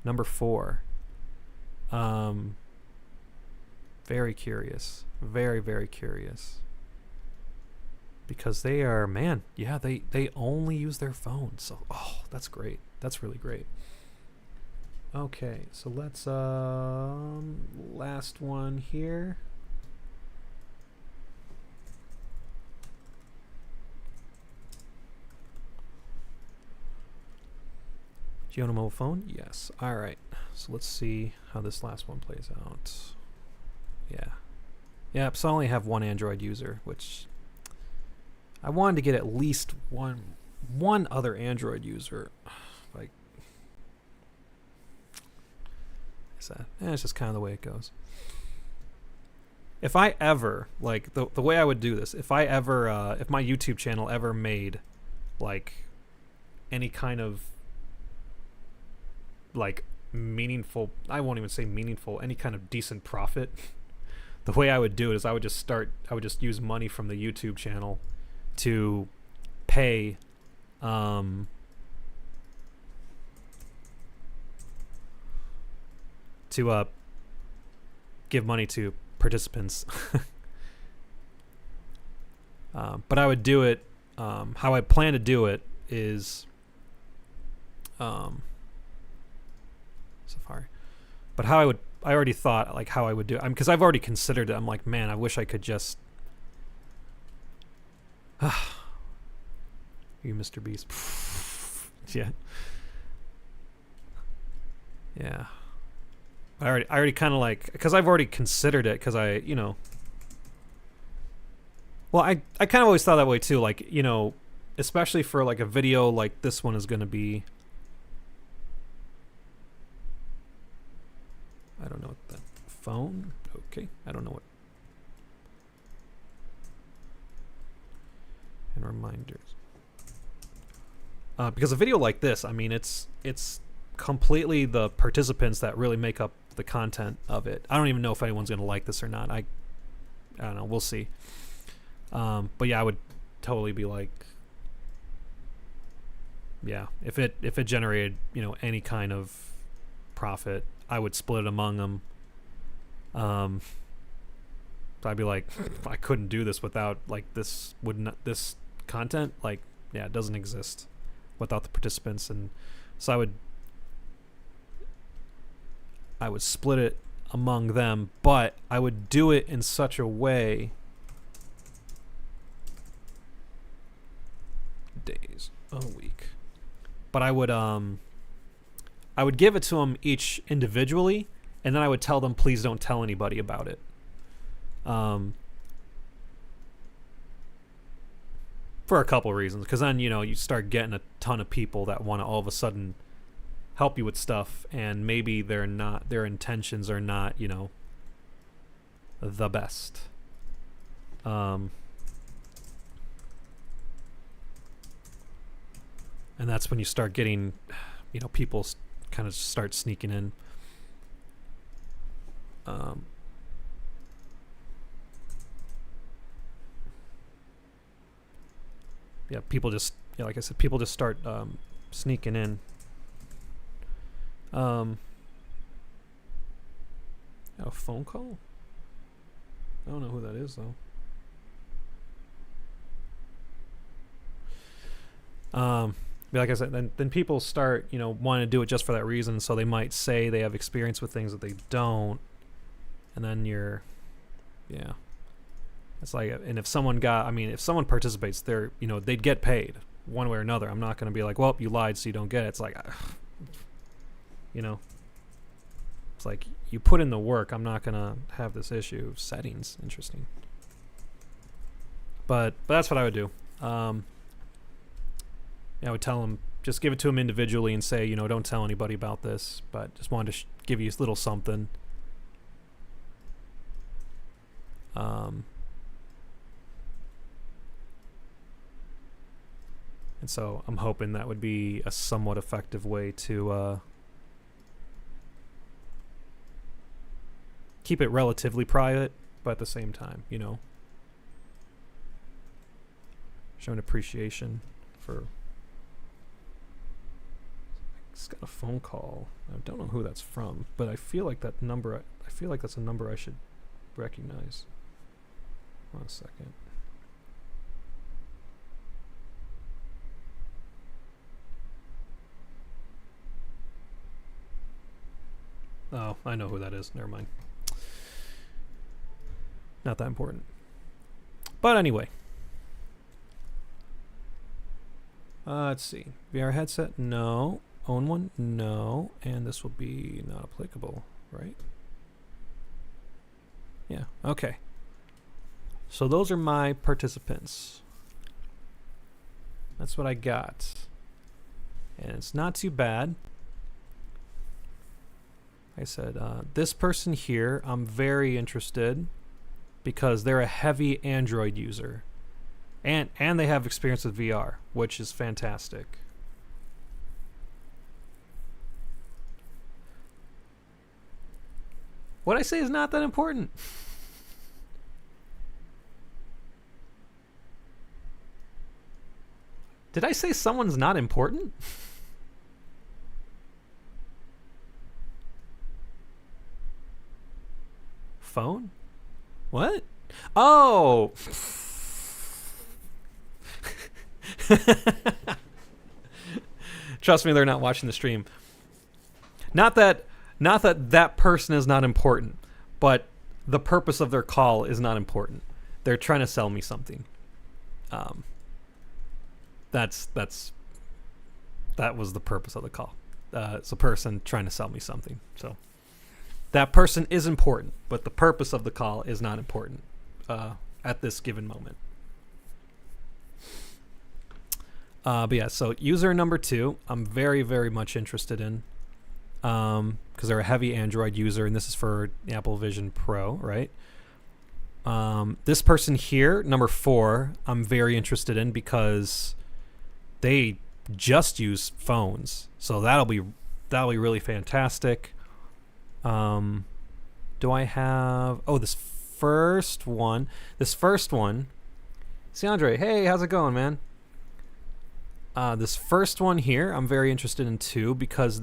number 4. Very curious, very, very curious, because they are, man, yeah, they only use their phone. So, oh, that's great. That's really great. Okay, so let's last one here. Do you own a mobile phone? Yes. All right. So let's see how this last one plays out. Yeah. Yeah, so I only have one Android user, which I wanted to get at least one other Android user. Like, it's just kind of the way it goes. If I ever, like, the way I would do this, if my YouTube channel ever made, like, any kind of, like, meaningful, I won't even say meaningful, any kind of decent profit, the way I would do it is I would just use money from the YouTube channel to pay to give money to participants. But I would do it, how I plan to do it is Safari. But I already thought, like, how I would do it. Because I've already considered it. I'm like, man, I wish I could just... You, Mr. Beast. Yeah. Yeah. I already kind of like... Because I've already considered it, because I, Well, I kind of always thought that way, too. Like, especially for, like, a video like this one is going to be... I don't know what that phone. Okay, I don't know what. And reminders. Because a video like this, I mean, it's completely the participants that really make up the content of it. I don't even know if anyone's gonna like this or not. I don't know. We'll see. But yeah, I would totally be like, yeah, if it generated any kind of profit, I would split it among them. So I'd be like, I couldn't do this without, like, this content, like, yeah, it doesn't exist without the participants. And so I would split it among them, but I would do it in such a way, days a week, but I would give it to them each individually, and then I would tell them, please don't tell anybody about it. For a couple of reasons. Because then, you start getting a ton of people that want to all of a sudden help you with stuff, and maybe their intentions are not, the best. And that's when you start getting, people kind of start sneaking in. yeah, people just, yeah, like I said, people just start sneaking in. A phone call? I don't know who that is though. Like I said, then people start, wanting to do it just for that reason. So they might say they have experience with things that they don't, and then yeah. It's like, and if someone participates, they'd get paid one way or another. I'm not going to be like, well, you lied, so you don't get it. It's like, it's like you put in the work. I'm not going to have this issue. Settings, interesting. But that's what I would do. I would tell them, just give it to them individually and say, don't tell anybody about this, but just wanted to give you a little something. And so I'm hoping that would be a somewhat effective way to keep it relatively private, but at the same time, showing appreciation for. It's got a phone call. I don't know who that's from, but I feel like that's a number I should recognize. 1 second. Oh, I know who that is. Never mind. Not that important. But anyway. Let's see. VR headset? No. Own one? No. And this will be not applicable, right? Yeah. Okay. So those are my participants. That's what I got. And it's not too bad. Like I said, this person here, I'm very interested because they're a heavy Android user. And they have experience with VR, which is fantastic. What I say is not that important. Did I say someone's not important? Phone? What? Oh! Trust me, they're not watching the stream. Not that that person is not important, but the purpose of their call is not important. They're trying to sell me something. That was the purpose of the call. It's a person trying to sell me something. So that person is important, but the purpose of the call is not important at this given moment. But yeah, so user number 2, I'm very, very much interested in. Because they're a heavy Android user, and this is for Apple Vision Pro, right? This person here, number 4, I'm very interested in because they just use phones, so that'll be really fantastic. Do I have? Oh, this first one. See, Andre, hey, how's it going, man? This first one here, I'm very interested in too because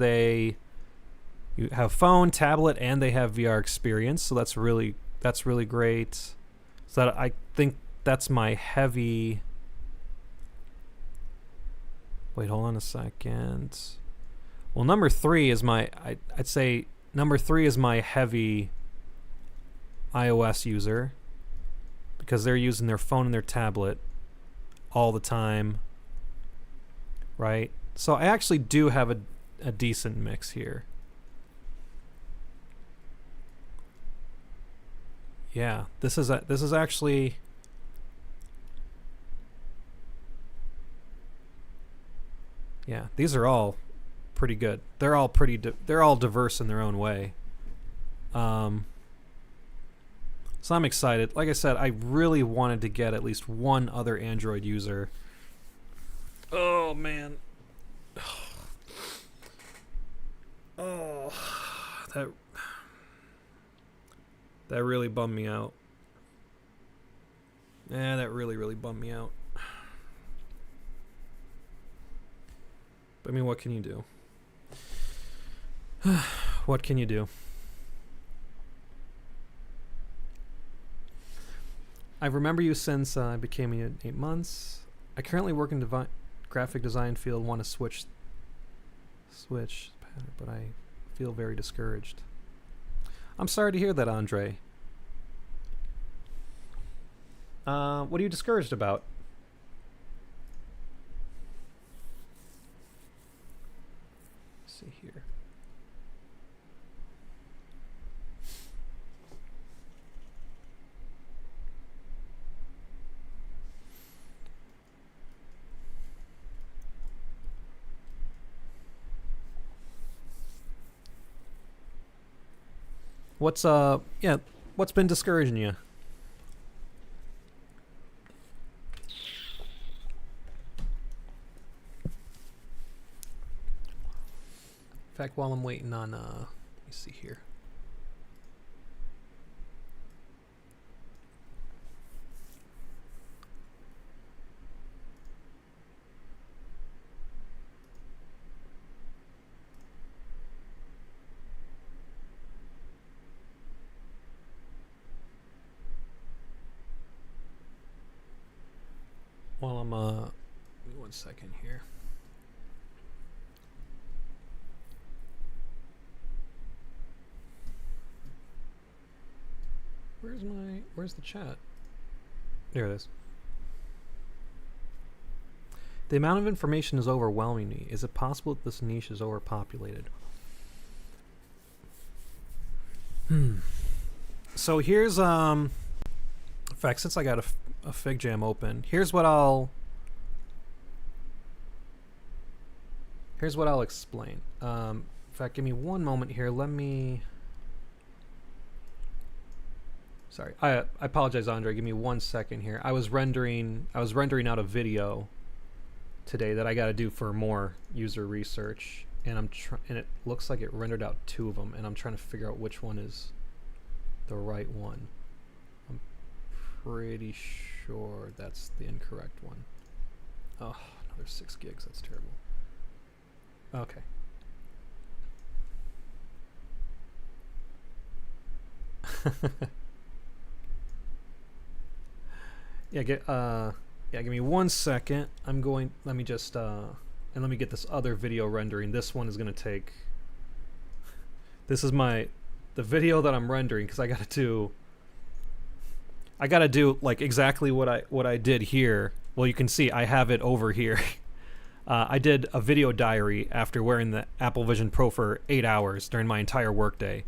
you have phone, tablet, and they have VR experience, so that's really great. So that, I think that's my heavy. Wait, hold on a second. Well, number 3 is I'd say number 3 is my heavy iOS user because they're using their phone and their tablet all the time, right? So I actually do have a decent mix here. Yeah, this is actually. Yeah, these are all pretty good. They're all diverse in their own way. So I'm excited. Like I said, I really wanted to get at least one other Android user. Oh man. Oh, that really bummed me out. Yeah, that really, really bummed me out. I mean, what can you do? What can you do? I remember you since I became 8 months. I currently work in graphic design field. Want to switch, but I feel very discouraged. I'm sorry to hear that, Andre. What are you discouraged about? Let's see here. What's been discouraging you? In fact, while I'm waiting on, let me see here. While I'm, give me 1 second here. Where's the chat? There it is. The amount of information is overwhelming me. Is it possible that this niche is overpopulated? So here's, in fact, since I got a Fig Jam open, here's what I'll explain. In fact, give me 1 moment here. Let me. Sorry, I apologize, Andre. Give me 1 second here. I was rendering out a video today that I got to do for more user research, and and it looks like it rendered out 2 of them, and I'm trying to figure out which one is the right one. I'm pretty sure that's the incorrect one. Oh, another 6 gigs. That's terrible. Okay. Give me 1 second. Let me just and let me get this other video rendering. This one is going to take. This is the video that I'm rendering, because I got to do like exactly what I did here. Well, you can see I have it over here. I did a video diary after wearing the Apple Vision Pro for 8 hours during my entire workday.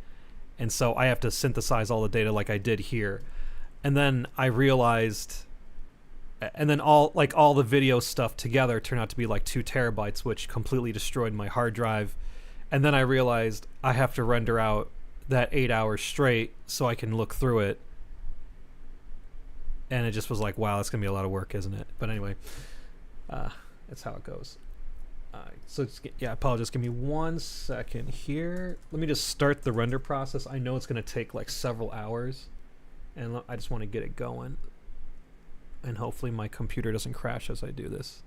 And so I have to synthesize all the data like I did here. And then I realized, and then all the video stuff together turned out to be like 2 terabytes, which completely destroyed my hard drive. And then I realized I have to render out that 8 hours straight so I can look through it. And it just was like, wow, that's going to be a lot of work, isn't it? But anyway, that's how it goes. So I apologize. Give me 1 second here. Let me just start the render process. I know it's going to take like several hours, and I just want to get it going. And hopefully my computer doesn't crash as I do this.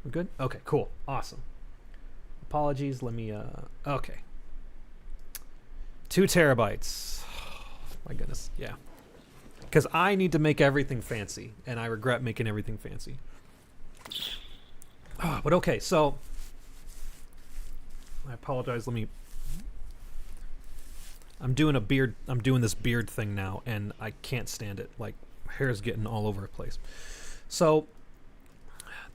We're good? Okay, cool. Awesome. Apologies. Let me, okay. 2 terabytes. My goodness. Yeah. Because I need to make everything fancy, and I regret making everything fancy. But okay, so I apologize. I'm doing this beard thing now, and I can't stand it. Like, hair's getting all over the place. So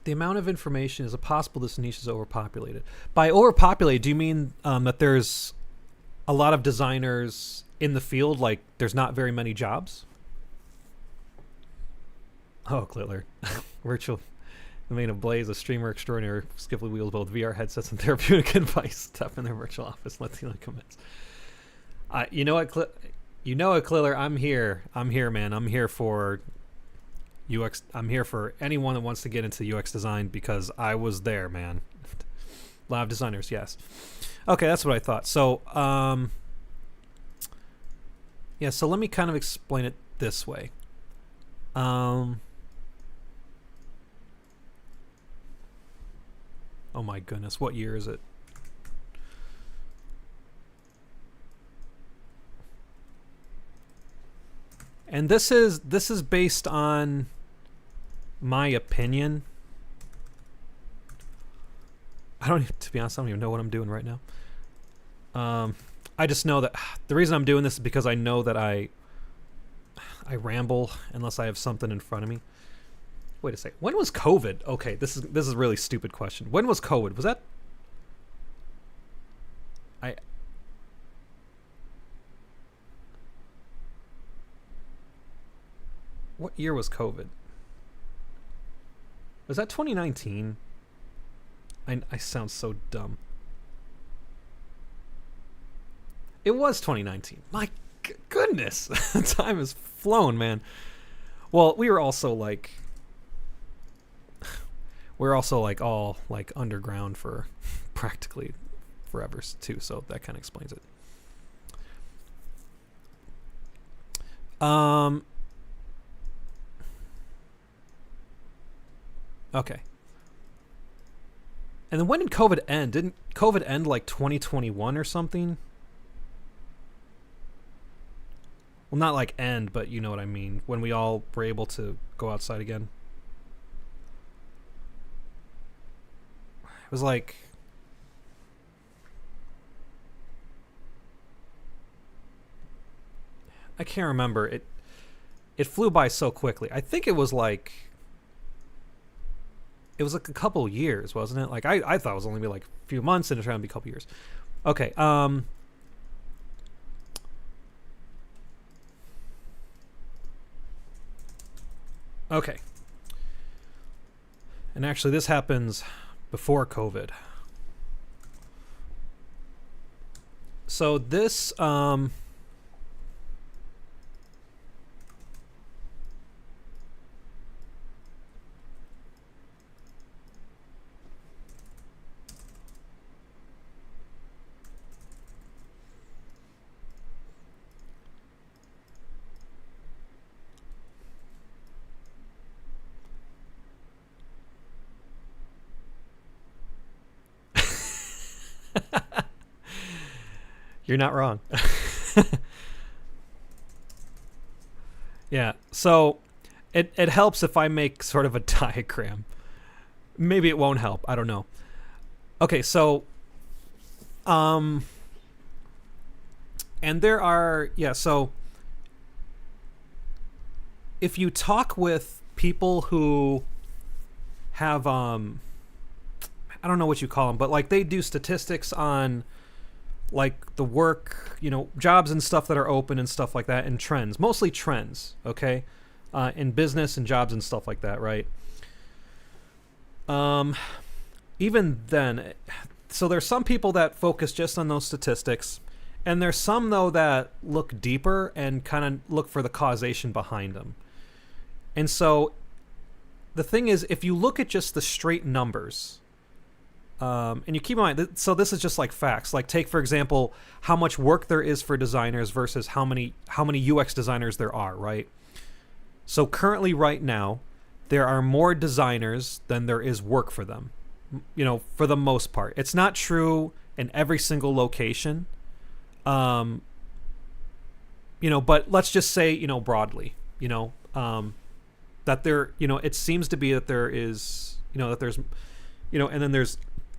the amount of information, is it possible this niche is overpopulated? By overpopulated, do you mean that there's a lot of designers in the field, like there's not very many jobs? Oh, Clitler. Virtual Domain of Blaze, a streamer extraordinary, skillfully wields both VR headsets and therapeutic advice. Step in their virtual office, let the comments. You know what, Clitler? I'm here, man. I'm here for UX. I'm here for anyone that wants to get into UX design, because I was there, man. A lot of designers, yes. Okay, that's what I thought. So, yeah. So let me kind of explain it this way. Oh my goodness, what year is it? And this is based on my opinion. To be honest, I don't even know what I'm doing right now. I just know that the reason I'm doing this is because I know that I ramble unless I have something in front of me. Wait a second. When was COVID? Okay, this is a really stupid question. When was COVID? Was that what year was COVID? Was that 2019? I sound so dumb. It was 2019. My goodness. Time has flown, man. Well, we were also like all like underground for practically forever too, so that kind of explains it. Okay. And then when did COVID end? Didn't COVID end like 2021 or something? Well, not like end, but you know what I mean. When we all were able to go outside again. It was like... I can't remember. It flew by so quickly. I think it was like... It was like a couple years, wasn't it? Like I thought it was only be like a few months and it's trying to be a couple years. Okay. Okay. And actually this happens before COVID. So this You're not wrong. Yeah. So it helps if I make sort of a diagram. Maybe it won't help. I don't know. Okay, so and there are so if you talk with people who have I don't know what you call them, but like they do statistics on like the work, jobs and stuff that are open and stuff like that, and trends, mostly trends, okay, in business and jobs and stuff like that, right? Even then, so there's some people that focus just on those statistics, and there's some though that look deeper and kind of look for the causation behind them. And so the thing is, if you look at just the straight numbers, and you keep in mind, so this is just like facts. Like take, for example, how much work there is for designers versus how many UX designers there are, right? So currently right now, there are more designers than there is work for them, for the most part. It's not true in every single location, but let's just say, broadly, that there, it seems to be that there is, that there's, and then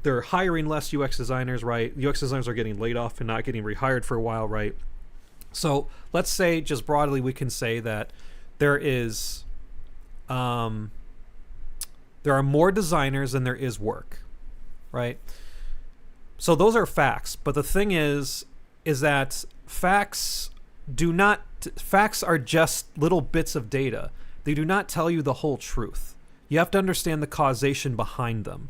they're hiring less UX designers, right? UX designers are getting laid off and not getting rehired for a while, right? So let's say just broadly we can say that there is there are more designers than there is work, right? So those are facts, but the thing is that facts are just little bits of data. They do not tell you the whole truth. You have to understand the causation behind them.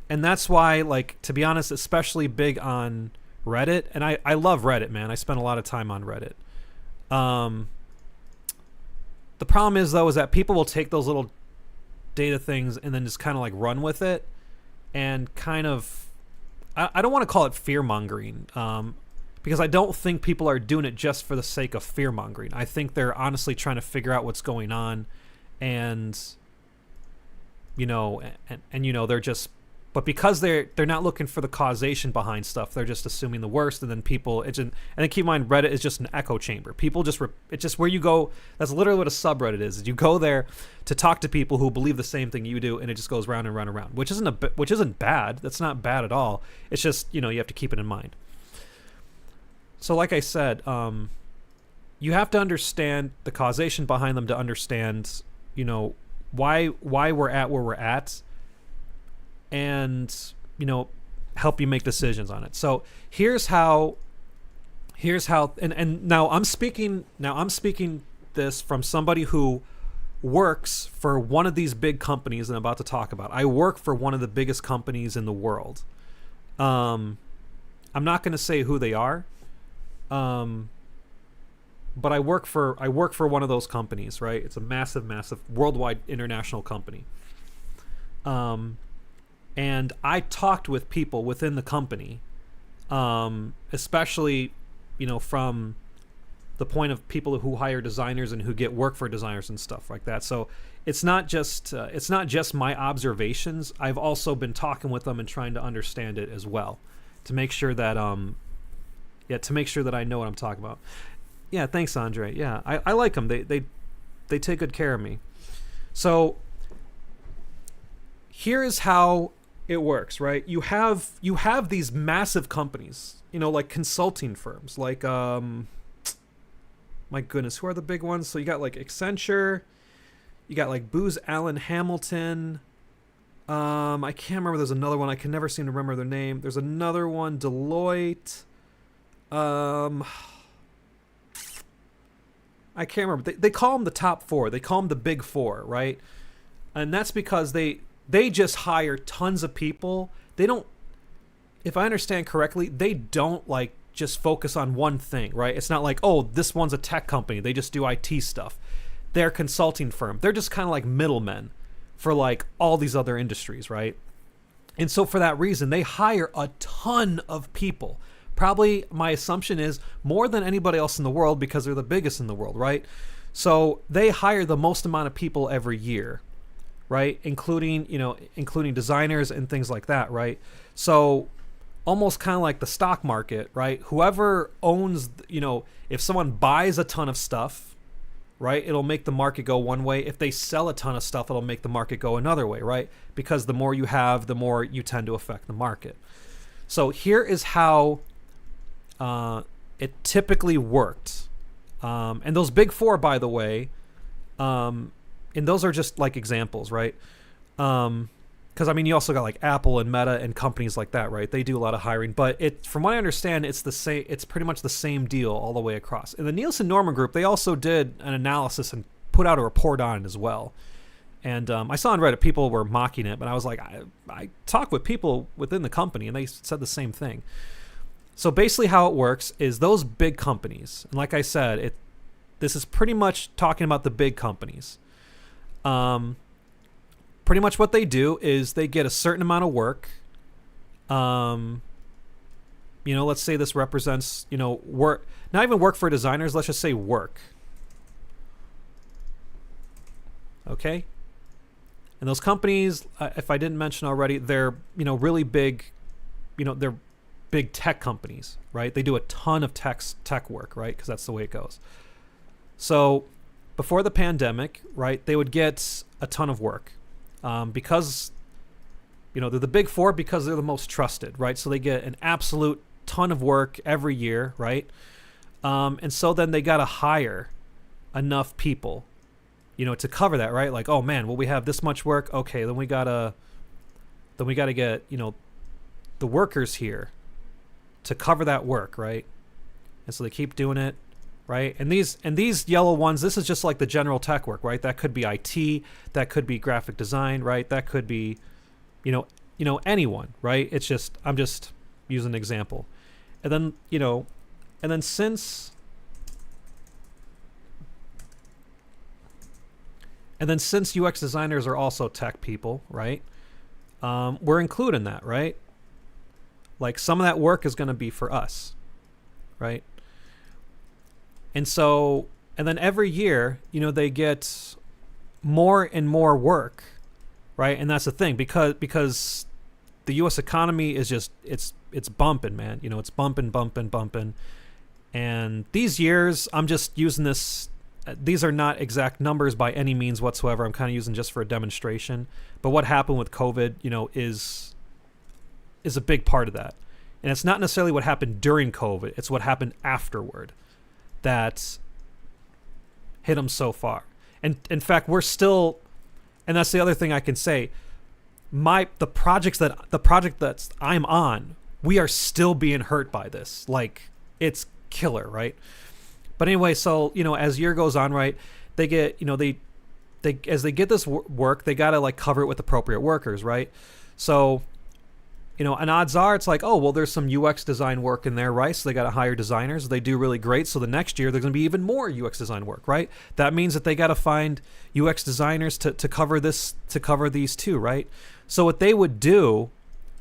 And that's why, like, to be honest, especially big on Reddit, and I love Reddit, man. I spend a lot of time on Reddit. The problem is, though, is that people will take those little data things and then just kind of like run with it and kind of, I don't want to call it fear-mongering, because I don't think people are doing it just for the sake of fear-mongering. I think they're honestly trying to figure out what's going on, and they're just But because they're not looking for the causation behind stuff, they're just assuming the worst, and then people and then keep in mind, Reddit is just an echo chamber. People just it's just where you go. That's literally what a subreddit is. You go there to talk to people who believe the same thing you do, and it just goes round and round and round, which isn't bad. That's not bad at all. It's just, you have to keep it in mind. So like I said, you have to understand the causation behind them to understand, why we're at where we're at, and help you make decisions on it. So here's how and now I'm speaking this from somebody who works for one of these big companies I'm about to talk about. I work for one of the biggest companies in the world. I'm not going to say who they are, but I work for one of those companies, right? It's a massive worldwide international company. And I talked with people within the company, especially, from the point of people who hire designers and who get work for designers and stuff like that. So it's not just my observations. I've also been talking with them and trying to understand it as well, to make sure that I know what I'm talking about. Yeah, thanks, Andre. Yeah, I like them. They take good care of me. So here is how it works, right? You have these massive companies, like consulting firms, like my goodness, who are the big ones? So you got like Accenture, you got like Booz Allen Hamilton. I can't remember. There's another one. I can never seem to remember their name. There's another one, Deloitte. I can't remember. They call them the top four. They call them the big four, right? And that's because they just hire tons of people. They don't, if I understand correctly, they don't like just focus on one thing, right? It's not like, oh, this one's a tech company, they just do IT stuff. They're a consulting firm. They're just kind of like middlemen for like all these other industries, right? And so for that reason, they hire a ton of people. Probably, my assumption is, more than anybody else in the world, because they're the biggest in the world, right? So they hire the most amount of people every year, right? Including designers and things like that, right? So almost kind of like the stock market, right? Whoever owns, if someone buys a ton of stuff, right, it'll make the market go one way. If they sell a ton of stuff, it'll make the market go another way, right? Because the more you have, the more you tend to affect the market. So here is how it typically worked. And those big four, by the way, and those are just like examples, right? Because you also got like Apple and Meta and companies like that, right? They do a lot of hiring, but from what I understand, it's the same. It's pretty much the same deal all the way across. In the Nielsen Norman Group, they also did an analysis and put out a report on it as well. And I saw on Reddit people were mocking it, but I was like, I talked with people within the company, and they said the same thing. So basically, how it works is those big companies, and like I said, this is pretty much talking about the big companies. Pretty much what they do is they get a certain amount of work. Let's say this represents, work, not even work for designers. Let's just say work. Okay. And those companies, if I didn't mention already, they're, really big, they're big tech companies, right? They do a ton of tech work, right? Because that's the way it goes. So before the pandemic, right, they would get a ton of work. Because, they're the big four because they're the most trusted, right? So they get an absolute ton of work every year, right? And so then they got to hire enough people, to cover that, right? Like, oh man, well, we have this much work. Okay, then we gotta get, the workers here to cover that work, right? And so they keep doing it. Right. And these yellow ones, this is just like the general tech work, right? That could be IT, that could be graphic design, right? That could be, anyone, right? It's just, I'm just using an example. And then, since UX designers are also tech people, right? We're including that, right? Like some of that work is going to be for us, right? And so, and then every year, they get more and more work, right? And that's the thing, because the U.S. economy is just it's bumping, man. You know, it's bumping. And these years, I'm just using this. These are not exact numbers by any means whatsoever. I'm kind of using just for a demonstration. But what happened with COVID, you know, is a big part of that. And it's not necessarily what happened during COVID. It's what happened afterward that hit them so far. And in fact, we're still, and that's the other thing I can say. The project that I'm on, we are still being hurt by this. Like, it's killer, right? But anyway, so, you know, as year goes on, right, they get, you know, they as they get this work, they got to like cover it with appropriate workers, right? So, you know, and odds are it's like, oh, well, there's some UX design work in there, right? So they got to hire designers. They do really great. So the next year, there's going to be even more UX design work, right? That means that they got to find UX designers to cover these too, right? So what they would do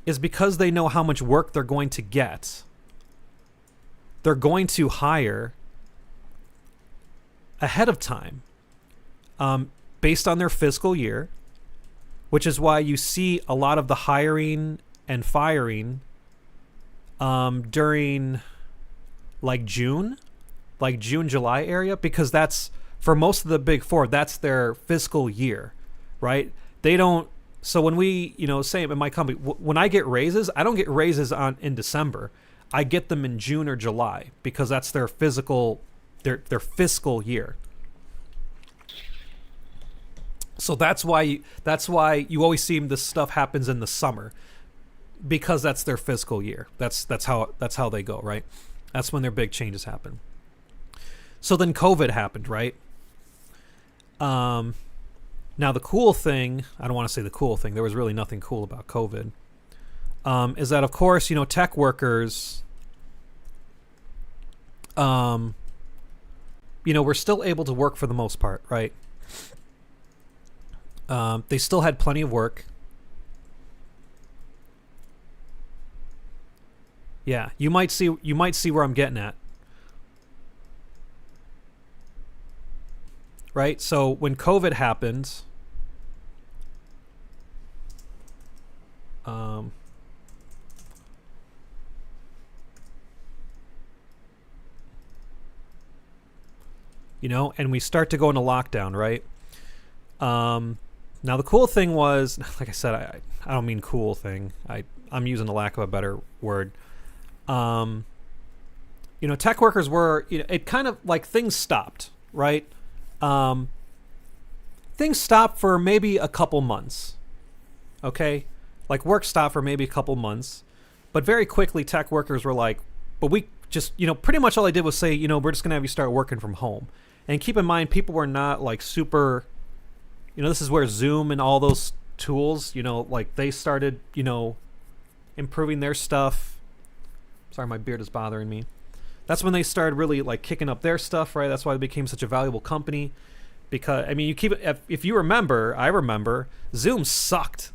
is, because they know how much work they're going to get, they're going to hire ahead of time, based on their fiscal year, which is why you see a lot of the hiring and firing during June, July area, because that's, for most of the big four, that's their fiscal year, right? They don't. So when we, you know, say in my company, when I get raises, I don't get raises in December. I get them in June or July, because that's their fiscal year. So that's why you always see this stuff happens in the summer, because that's their fiscal year. That's how they go, right? That's when their big changes happen. So then COVID happened, right? Now the cool thing, I don't want to say the cool thing, there was really nothing cool about COVID, is that, of course, you know, tech workers, you know, were still able to work for the most part, right? They still had plenty of work. Yeah, you might see where I'm getting at. Right? So when COVID happened, you know, and we start to go into lockdown, right? Now the cool thing was, like I said, I don't mean cool thing. I'm using the lack of a better word. You know, tech workers were, you know, it kind of like things stopped, right? Things stopped for maybe a couple months. Okay? Like work stopped for maybe a couple months. But very quickly, tech workers were like, but we just, you know, pretty much all I did was say, you know, we're just going to have you start working from home. And keep in mind, people were not like super, you know, this is where Zoom and all those tools, you know, like they started, you know, improving their stuff. Sorry, my beard is bothering me. That's when they started really like kicking up their stuff, right? That's why they became such a valuable company. Because, I mean, you keep it, if you remember, I remember, Zoom sucked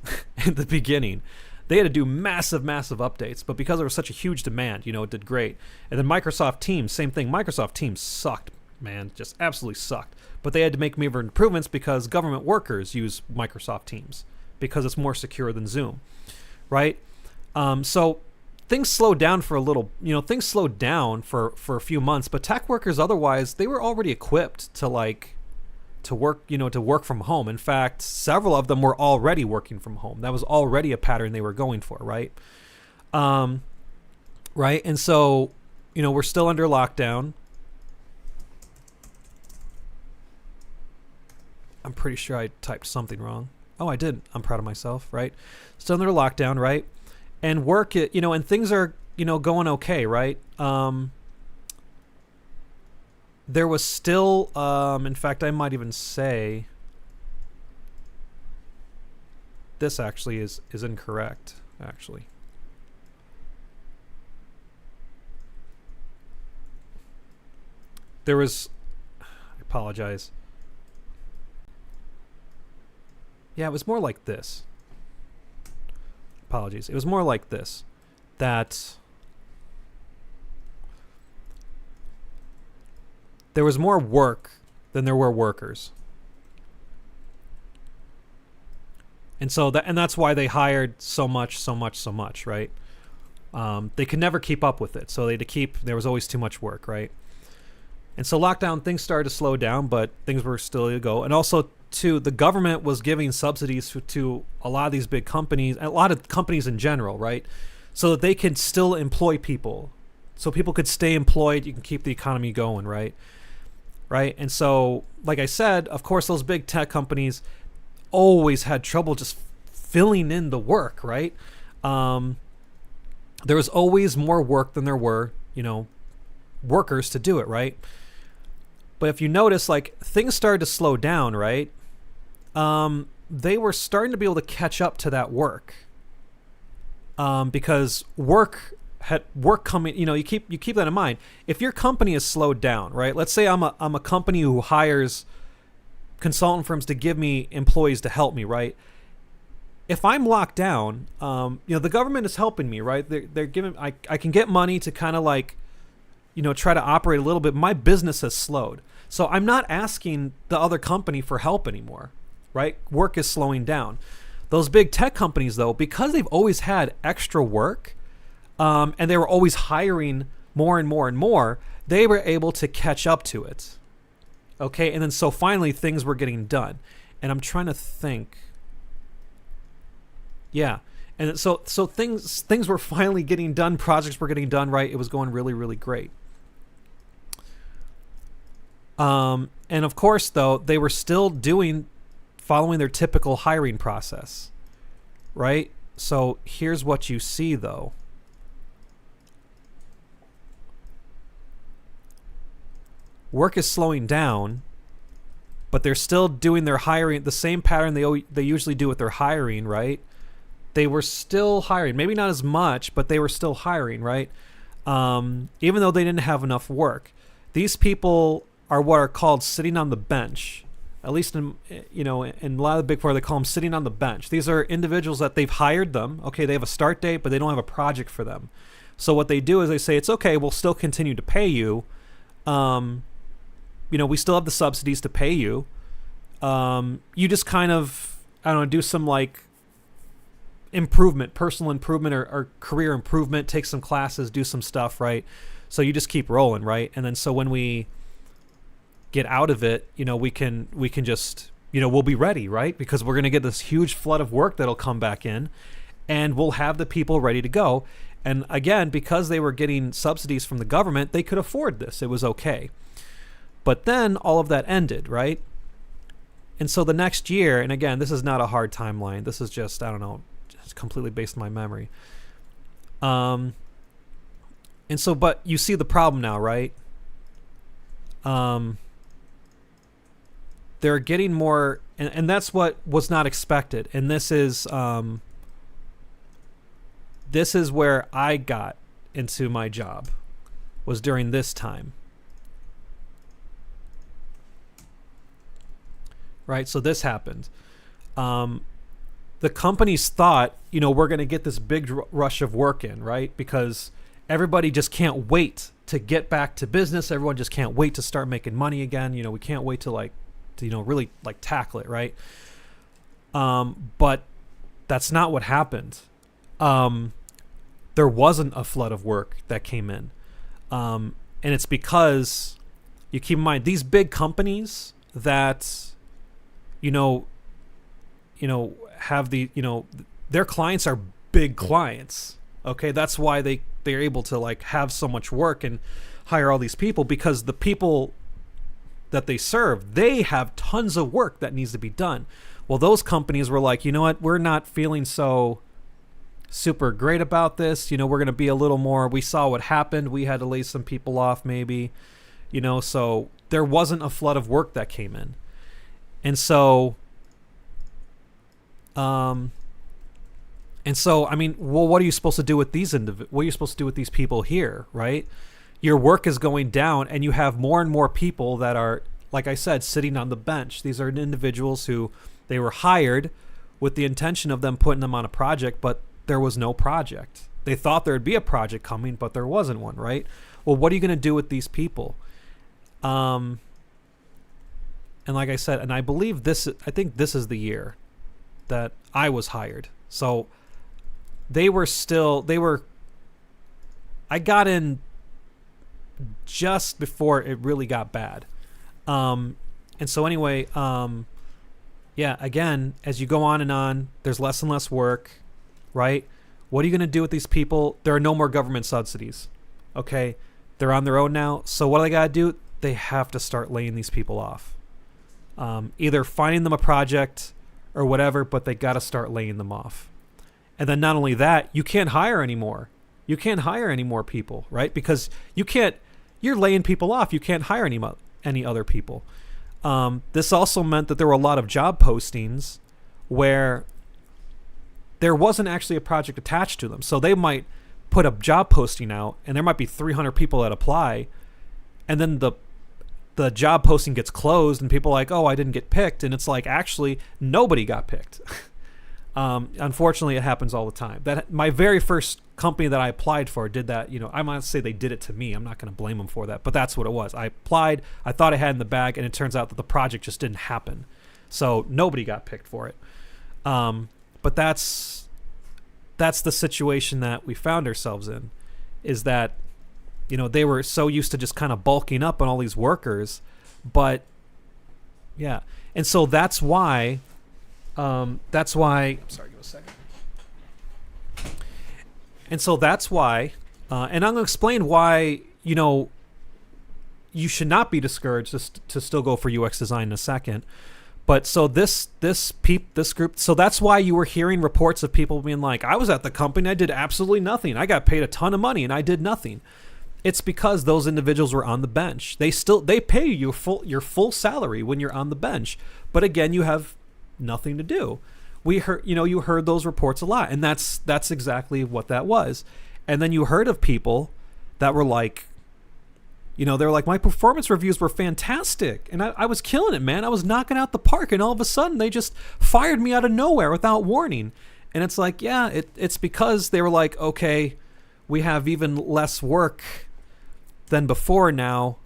in the beginning. They had to do massive updates, but because there was such a huge demand, you know, it did great. And then Microsoft Teams, same thing. Microsoft Teams sucked, man, just absolutely sucked. But they had to make major improvements because government workers use Microsoft Teams because it's more secure than Zoom, right? So things slowed down for a little, you know, things slowed down for a few months, but tech workers otherwise, they were already equipped to work, you know, to work from home. In fact, several of them were already working from home. That was already a pattern they were going for, right? Right? And so, you know, we're still under lockdown. I'm pretty sure I typed something wrong. Oh, I didn't. I'm proud of myself, right? Still under lockdown, right? And work, you know, and things are, you know, going okay, right? There was still, in fact, I might even say this actually is incorrect, actually. There was, I apologize. Yeah, it was more like this. Apologies. It was more like this, that there was more work than there were workers. And so that's why they hired so much, right? They could never keep up with it. So there was always too much work, right? And so lockdown, things started to slow down, but things were still to go. And also, too, the government was giving subsidies to a lot of these big companies, a lot of companies in general, right? So that they can still employ people. So people could stay employed. You can keep the economy going, right? Right? And so, like I said, of course, those big tech companies always had trouble just filling in the work, right? There was always more work than there were, workers to do it, right? But if you notice, like, things started to slow down, right? They were starting to be able to catch up to that work, because work coming. You keep that in mind. If your company is slowed down, right? Let's say I'm a company who hires consultant firms to give me employees to help me, right? If I'm locked down, the government is helping me, right? They're giving. I can get money to kind of like, try to operate a little bit. My business has slowed. So I'm not asking the other company for help anymore, right? Work is slowing down. Those big tech companies, though, because they've always had extra work, and they were always hiring more and more and more, they were able to catch up to it. Okay, and then so finally things were getting done. And I'm trying to think. Yeah. And so things were finally getting done, projects were getting done, right? It was going really, really great. And of course, though, they were still following their typical hiring process, right? So here's what you see, though. Work is slowing down, but they're still doing their hiring, the same pattern they usually do with their hiring, right? They were still hiring, maybe not as much, but they were still hiring, right? Even though they didn't have enough work. These people are what are called sitting on the bench. At least in a lot of the big four, they call them sitting on the bench. These are individuals that they've hired them. Okay, they have a start date, but they don't have a project for them. So what they do is they say, it's okay, we'll still continue to pay you. We still have the subsidies to pay you. You just kind of, do some like improvement, personal improvement or career improvement, take some classes, do some stuff, right? So you just keep rolling, right? And then so when we get out of it, we can just, we'll be ready, right? Because we're going to get this huge flood of work that'll come back in, and we'll have the people ready to go. And again, because they were getting subsidies from the government, they could afford this. It was okay. But then all of that ended, right? And so the next year, and again, this is not a hard timeline. This is just, just completely based on my memory. And so, but you see the problem now, right? They're getting more, and that's what was not expected. And this is where I got into my job, was during this time. Right, so this happened. The companies thought, we're going to get this big rush of work in, right? Because everybody just can't wait to get back to business. Everyone just can't wait to start making money again. We can't wait to really tackle it, right? But that's not what happened. There wasn't a flood of work that came in. And it's because, you keep in mind, these big companies that have their clients are big clients. Okay, that's why they're able to have so much work and hire all these people, because the people that they serve, they have tons of work that needs to be done. Well, those companies were like, you know what, we're not feeling so super great about this. We're going to be a little more, we saw what happened. We had to lay some people off maybe, so there wasn't a flood of work that came in. And so, what are you supposed to do with these what are you supposed to do with these people here, right? Your work is going down, and you have more and more people that are, like I said, sitting on the bench. These are individuals who they were hired with the intention of them putting them on a project, but there was no project. They thought there'd be a project coming, but there wasn't one, right? Well, what are you going to do with these people? And like I said, and I think this is the year that I was hired. So I got in just before it really got bad. And so anyway, yeah, again, as you go on, there's less and less work, right? What are you going to do with these people? There are no more government subsidies. Okay. They're on their own now. So what do they got to do? They have to start laying these people off. Either finding them a project or whatever, but they got to start laying them off. And then not only that, you can't hire anymore. You can't hire any more people, right? Because you're laying people off. You can't hire any other people. This also meant that there were a lot of job postings where there wasn't actually a project attached to them. So they might put a job posting out and there might be 300 people that apply, and then the job posting gets closed and people are like, oh, I didn't get picked. And it's like, actually, nobody got picked. Unfortunately, it happens all the time. That my very first company that I applied for did that. I might say they did it to me. I'm not going to blame them for that, but that's what it was. I applied, I thought I had in the bag, and it turns out that the project just didn't happen. So nobody got picked for it. But that's the situation that we found ourselves in, is that, they were so used to just kind of bulking up on all these workers, but yeah. And so that's why, sorry, give me a second. And so that's why, and I'm going to explain why, you should not be discouraged to still go for UX design in a second. But so this group, so that's why you were hearing reports of people being like, I was at the company, I did absolutely nothing. I got paid a ton of money and I did nothing. It's because those individuals were on the bench. They pay you your full salary when you're on the bench. But again, you have nothing to do. You heard those reports a lot, and that's exactly what that was. And then you heard of people that were like, they're like, my performance reviews were fantastic, and I was killing it, man. I was knocking out the park, and all of a sudden they just fired me out of nowhere without warning. And it's like, yeah, it's because they were like, okay, we have even less work than before now.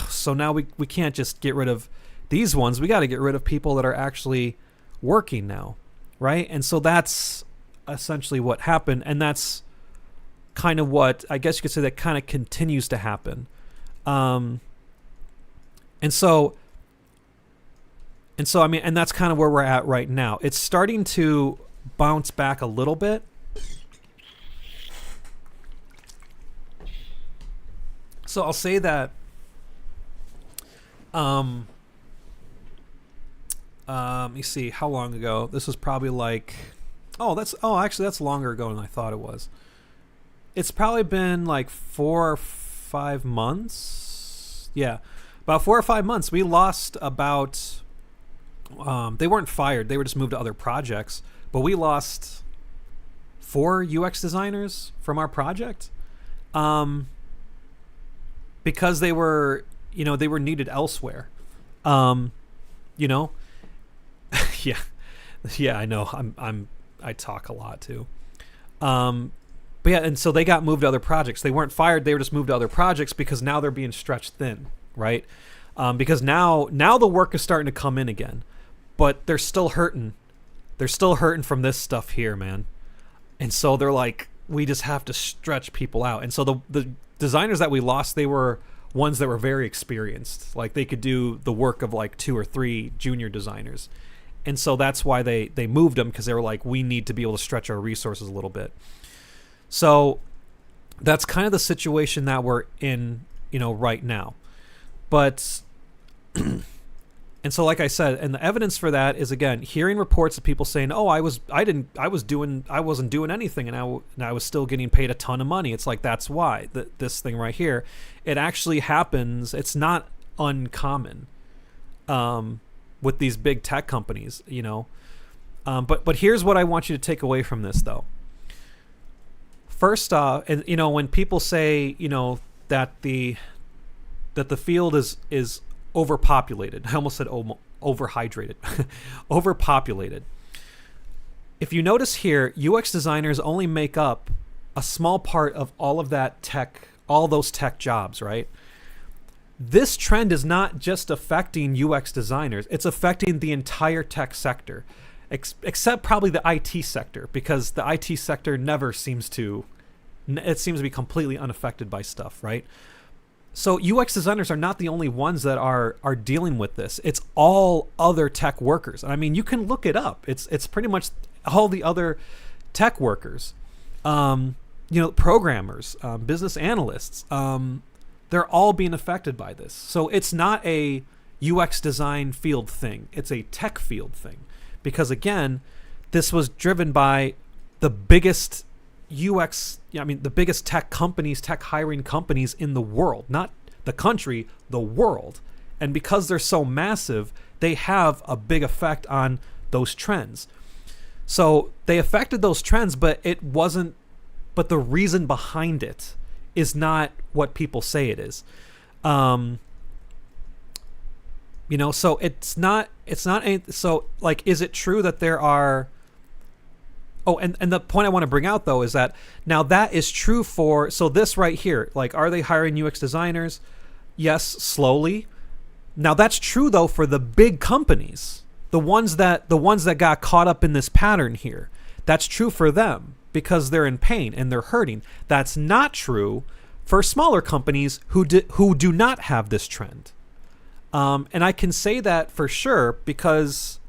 So now we can't just get rid of these ones. We got to get rid of people that are actually working now, right? And so that's essentially what happened, and that's kind of what, I guess you could say, that kind of continues to happen. And so I mean, and that's kind of where we're at right now. It's starting to bounce back a little bit. So I'll say that let me see, how long ago? This was probably like, actually that's longer ago than I thought it was. It's probably been like 4 or 5 months. Yeah, about 4 or 5 months. We lost about, they weren't fired, they were just moved to other projects, but we lost 4 UX designers from our project. Because they were needed elsewhere. Yeah, I know. I talk a lot too. But yeah, and so they got moved to other projects. They weren't fired, they were just moved to other projects because now they're being stretched thin, right? Because now the work is starting to come in again, but they're still hurting. They're still hurting from this stuff here, man. And so they're like, we just have to stretch people out. And so the designers that we lost, they were ones that were very experienced. Like they could do the work of like 2 or 3 junior designers. And so that's why they moved them, because they were like, we need to be able to stretch our resources a little bit. So that's kind of the situation that we're in, right now. But and so like I said, and the evidence for that is, again, hearing reports of people saying, "Oh, I wasn't doing anything, and I was still getting paid a ton of money." It's like, that's why this thing right here, it actually happens. It's not uncommon with these big tech companies, But here's what I want you to take away from this, though. First off, and when people say, that the field is overpopulated. I almost said overhydrated. Overpopulated. If you notice here, UX designers only make up a small part of all of that tech, all those tech jobs, right? This trend is not just affecting UX designers, it's affecting the entire tech sector. except probably the IT sector, because the IT sector never seems to, it seems to be completely unaffected by stuff, right? So UX designers are not the only ones that are dealing with this. It's all other tech workers. I mean, you can look it up. It's pretty much all the other tech workers, programmers, business analysts. They're all being affected by this. So it's not a UX design field thing. It's a tech field thing. Because again, this was driven by the biggest the biggest tech companies, tech hiring companies in the world, not the country, the world. And because they're so massive, they have a big effect on those trends. So they affected those trends, but the reason behind it is not what people say it is. So it's not so like, is it true that there are, and the point I want to bring out though is that now that is true for, so this right here, like, are they hiring UX designers? Yes, slowly. Now that's true though for the big companies, the ones that got caught up in this pattern here. That's true for them because they're in pain and they're hurting. That's not true for smaller companies who do not have this trend. And I can say that for sure because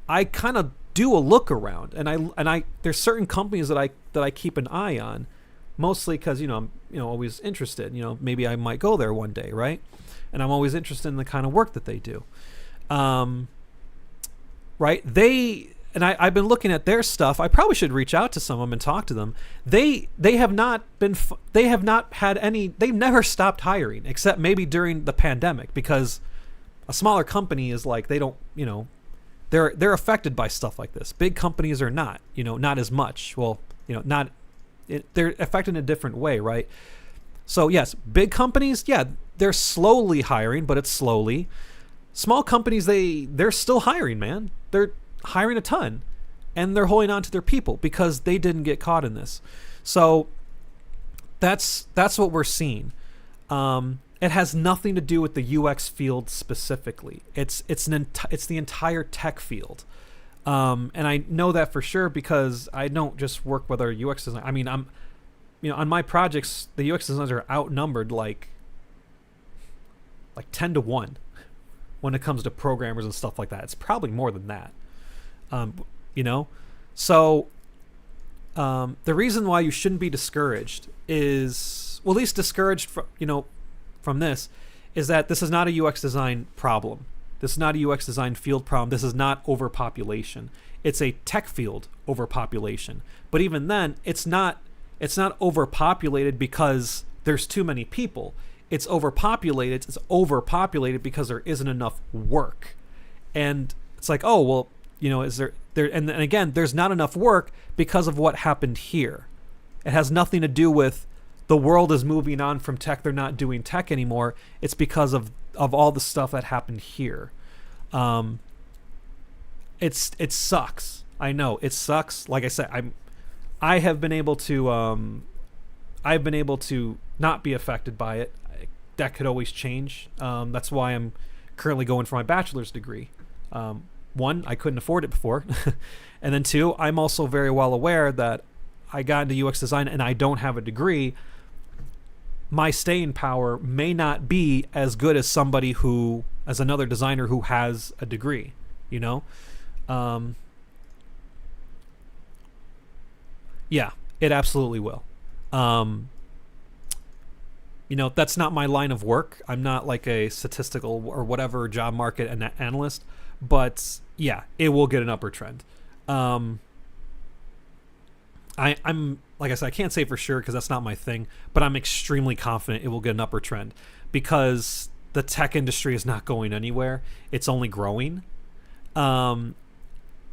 I kind of do a look around, and I there's certain companies that I keep an eye on, mostly because I'm always interested. Maybe I might go there one day, right? And I'm always interested in the kind of work that they do. Right? I've been looking at their stuff. I probably should reach out to some of them and talk to them. They have not had any. They've never stopped hiring, except maybe during the pandemic, because a smaller company is like, they don't, they're affected by stuff like this. Big companies are not, not as much. Well, they're affected in a different way, right? So yes, big companies, yeah, they're slowly hiring, but it's slowly. Small companies, they're still hiring, man. They're hiring a ton, and they're holding on to their people because they didn't get caught in this. So that's what we're seeing. It has nothing to do with the UX field specifically. It's the entire tech field, and I know that for sure because I don't just work with our UX design. I mean, I'm, on my projects, the UX designers are outnumbered like 10-1 when it comes to programmers and stuff like that. It's probably more than that. So the reason why you shouldn't be discouraged is, well, at least discouraged from this, is that this is not a UX design problem. This is not a UX design field problem. This is not overpopulation. It's a tech field overpopulation. But even then, it's not overpopulated because there's too many people. It's overpopulated because there isn't enough work. And it's like, oh, well, is there and again, there's not enough work because of what happened here. It has nothing to do with the world is moving on from tech. They're not doing tech anymore. It's because of all the stuff that happened here. It sucks. I know it sucks. Like I said, I've been able to not be affected by it. That could always change. That's why I'm currently going for my bachelor's degree. One, I couldn't afford it before. And then two, I'm also very well aware that I got into UX design and I don't have a degree. My staying power may not be as good as as another designer who has a degree, Yeah, it absolutely will. That's not my line of work. I'm not like a statistical or whatever job market analyst, but yeah, it will get an upward trend. I'm like I said, I can't say for sure because that's not my thing, but I'm extremely confident it will get an upward trend because the tech industry is not going anywhere. It's only growing. And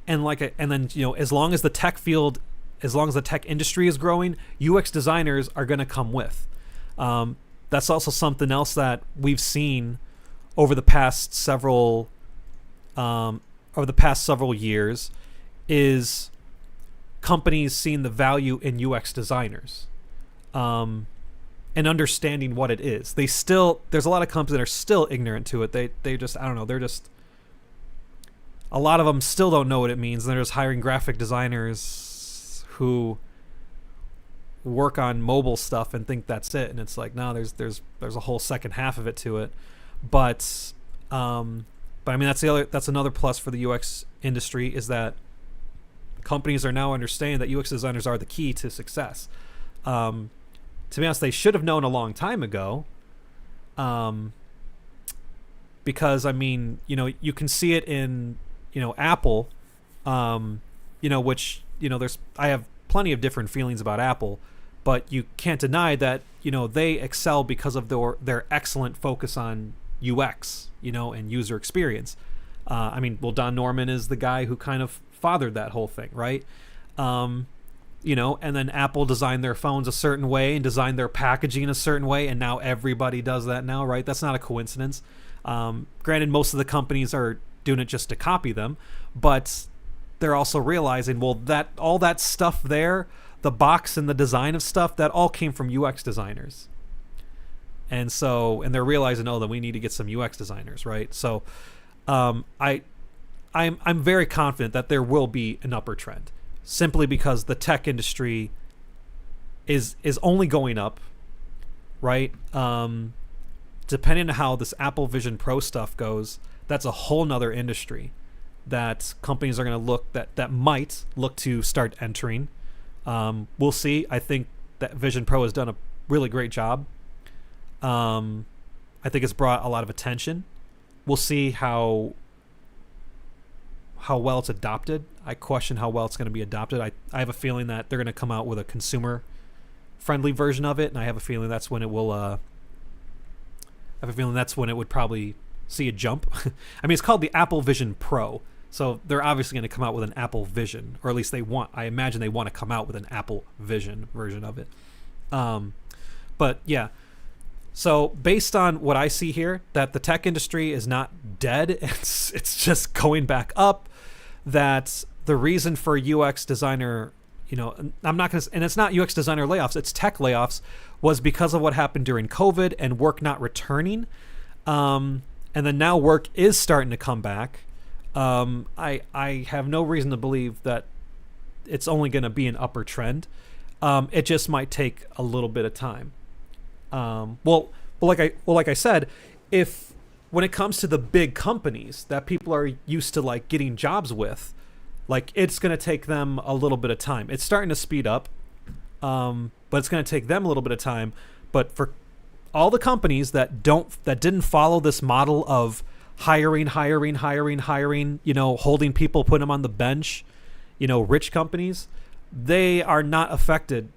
then as long as the tech industry is growing, UX designers are going to come with. That's also something else that we've seen over the past several years is companies seeing the value in UX designers, and understanding what it is. There's a lot of companies that are still ignorant to it. They just, I don't know, a lot of them still don't know what it means. And they're just hiring graphic designers who work on mobile stuff and think that's it. And it's like, no, there's a whole second half of it to it. But I mean, that's another plus for the UX industry, is that companies are now understanding that UX designers are the key to success. To be honest, they should have known a long time ago. Because I mean, you can see it in, Apple, which, I have plenty of different feelings about Apple, but you can't deny that, they excel because of their excellent focus on UX, and user experience. I mean, well, Don Norman is the guy who kind of fathered that whole thing, right? And then Apple designed their phones a certain way and designed their packaging a certain way, and now everybody does that now, right? That's not a coincidence. Granted, most of the companies are doing it just to copy them, but they're also realizing, well, that all that stuff there, the box and the design of stuff, that all came from UX designers. And they're realizing, oh, that we need to get some UX designers, right? So, I'm very confident that there will be an upward trend, simply because the tech industry is only going up, right? Depending on how this Apple Vision Pro stuff goes, that's a whole nother industry that companies are going to that might look to start entering. We'll see. I think that Vision Pro has done a really great job. I think it's brought a lot of attention. We'll see how well it's adopted. I question how well it's going to be adopted. I have a feeling that they're going to come out with a consumer friendly version of it, and I have a feeling that's when it will would probably see a jump. I mean, it's called the Apple Vision Pro, so they're obviously going to come out with an Apple Vision, or at least I imagine they want to come out with an Apple Vision version of it. But yeah, so based on what I see here, that the tech industry is not dead, it's just going back up, that the reason for UX designer, I'm not going to, and it's not UX designer layoffs, it's tech layoffs, was because of what happened during COVID and work not returning. And then now work is starting to come back. I have no reason to believe that it's only going to be an upper trend. It just might take a little bit of time. Like I said, if when it comes to the big companies that people are used to like getting jobs with, like it's going to take them a little bit of time. It's starting to speed up, but it's going to take them a little bit of time. But for all the companies that didn't follow this model of hiring, holding people, putting them on the bench, rich companies, they are not affected.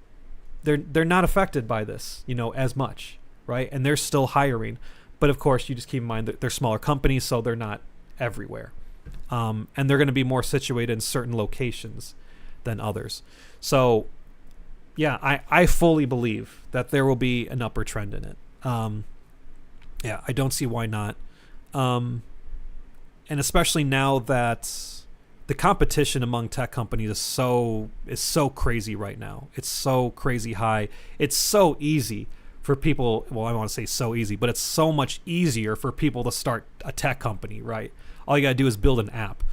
They're not affected by this, as much, right? And they're still hiring. But of course, you just keep in mind that they're smaller companies, so they're not everywhere. And they're going to be more situated in certain locations than others. So, yeah, I fully believe that there will be an upper trend in it. Yeah, I don't see why not. And especially now that the competition among tech companies is so crazy right now. It's so crazy high. It's so easy for people. Well, I don't want to say so easy, but it's so much easier for people to start a tech company, right? All you gotta do is build an app.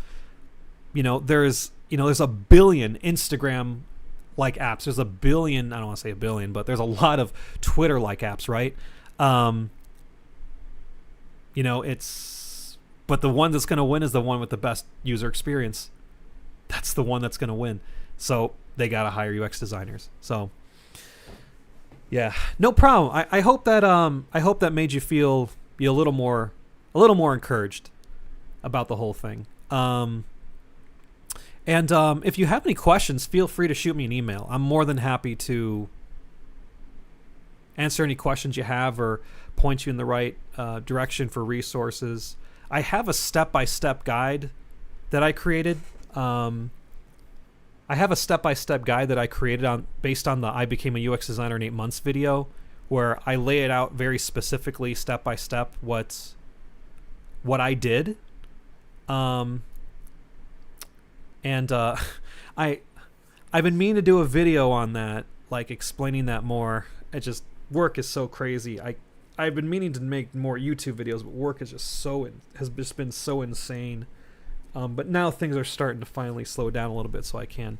There's a billion Instagram like apps. There's a billion. I don't want to say a billion, but there's a lot of Twitter like apps, right? But the one that's going to win is the one with the best user experience. That's the one that's going to win. So they got to hire UX designers. So yeah, no problem. I hope that made you feel a little more encouraged about the whole thing. And if you have any questions, feel free to shoot me an email. I'm more than happy to answer any questions you have or point you in the right direction for resources. I have a step-by-step guide that I created. Based on the I Became a UX Designer in 8 Months video, where I lay it out very specifically, step-by-step, what I did. I've been meaning to do a video on that, like explaining that more. It just, work is so crazy. I've been meaning to make more YouTube videos, but work is just has been so insane. But now things are starting to finally slow down a little bit, so I can.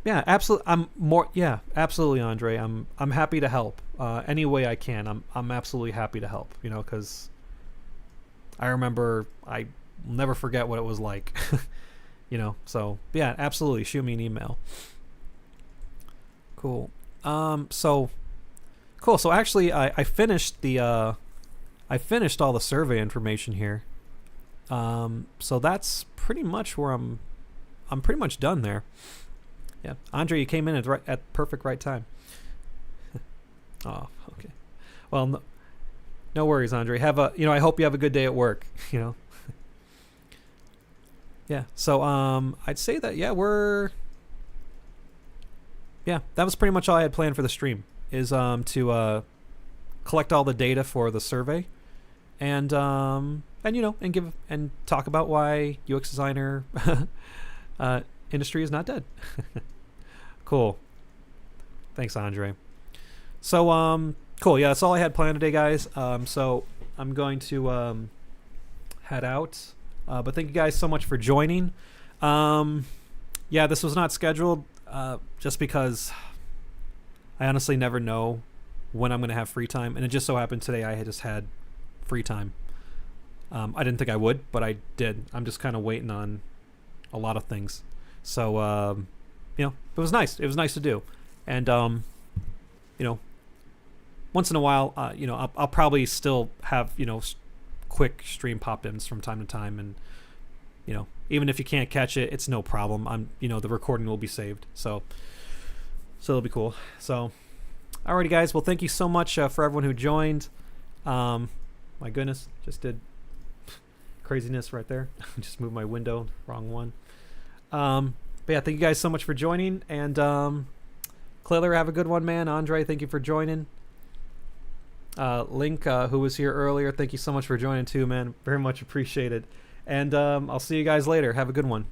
Yeah, absolutely. Yeah, absolutely, Andre. I'm happy to help any way I can. I'm absolutely happy to help. Because I remember I will never forget what it was like. So yeah, absolutely. Shoot me an email. Cool. So cool. So actually, I finished I finished all the survey information here. So that's pretty much where I'm pretty much done there. Yeah, Andre, you came in at perfect right time. Oh, okay. Well, no worries, Andre. I hope you have a good day at work. Yeah. So I'd say that that was pretty much all I had planned for the stream. Is to collect all the data for the survey, and talk about why UX designer industry is not dead. Cool. Thanks, Andre. So cool. Yeah, that's all I had planned today, guys. So I'm going to head out. But thank you guys so much for joining. Yeah, this was not scheduled just because I honestly never know when I'm going to have free time, and it just so happened today I had just had free time. I didn't think I would, but I did. I'm just kind of waiting on a lot of things. So it was nice. It was nice to do, and once in a while, I'll probably still have quick stream pop-ins from time to time, and even if you can't catch it, it's no problem. The recording will be saved, so it'll be cool. So, alrighty, guys. Well, thank you so much for everyone who joined. My goodness, just did craziness right there. Just moved my window, wrong one. But yeah, thank you guys so much for joining, and Clayler, have a good one, man. Andre, thank you for joining. Link, who was here earlier, thank you so much for joining too, man. Very much appreciated. And I'll see you guys later. Have a good one.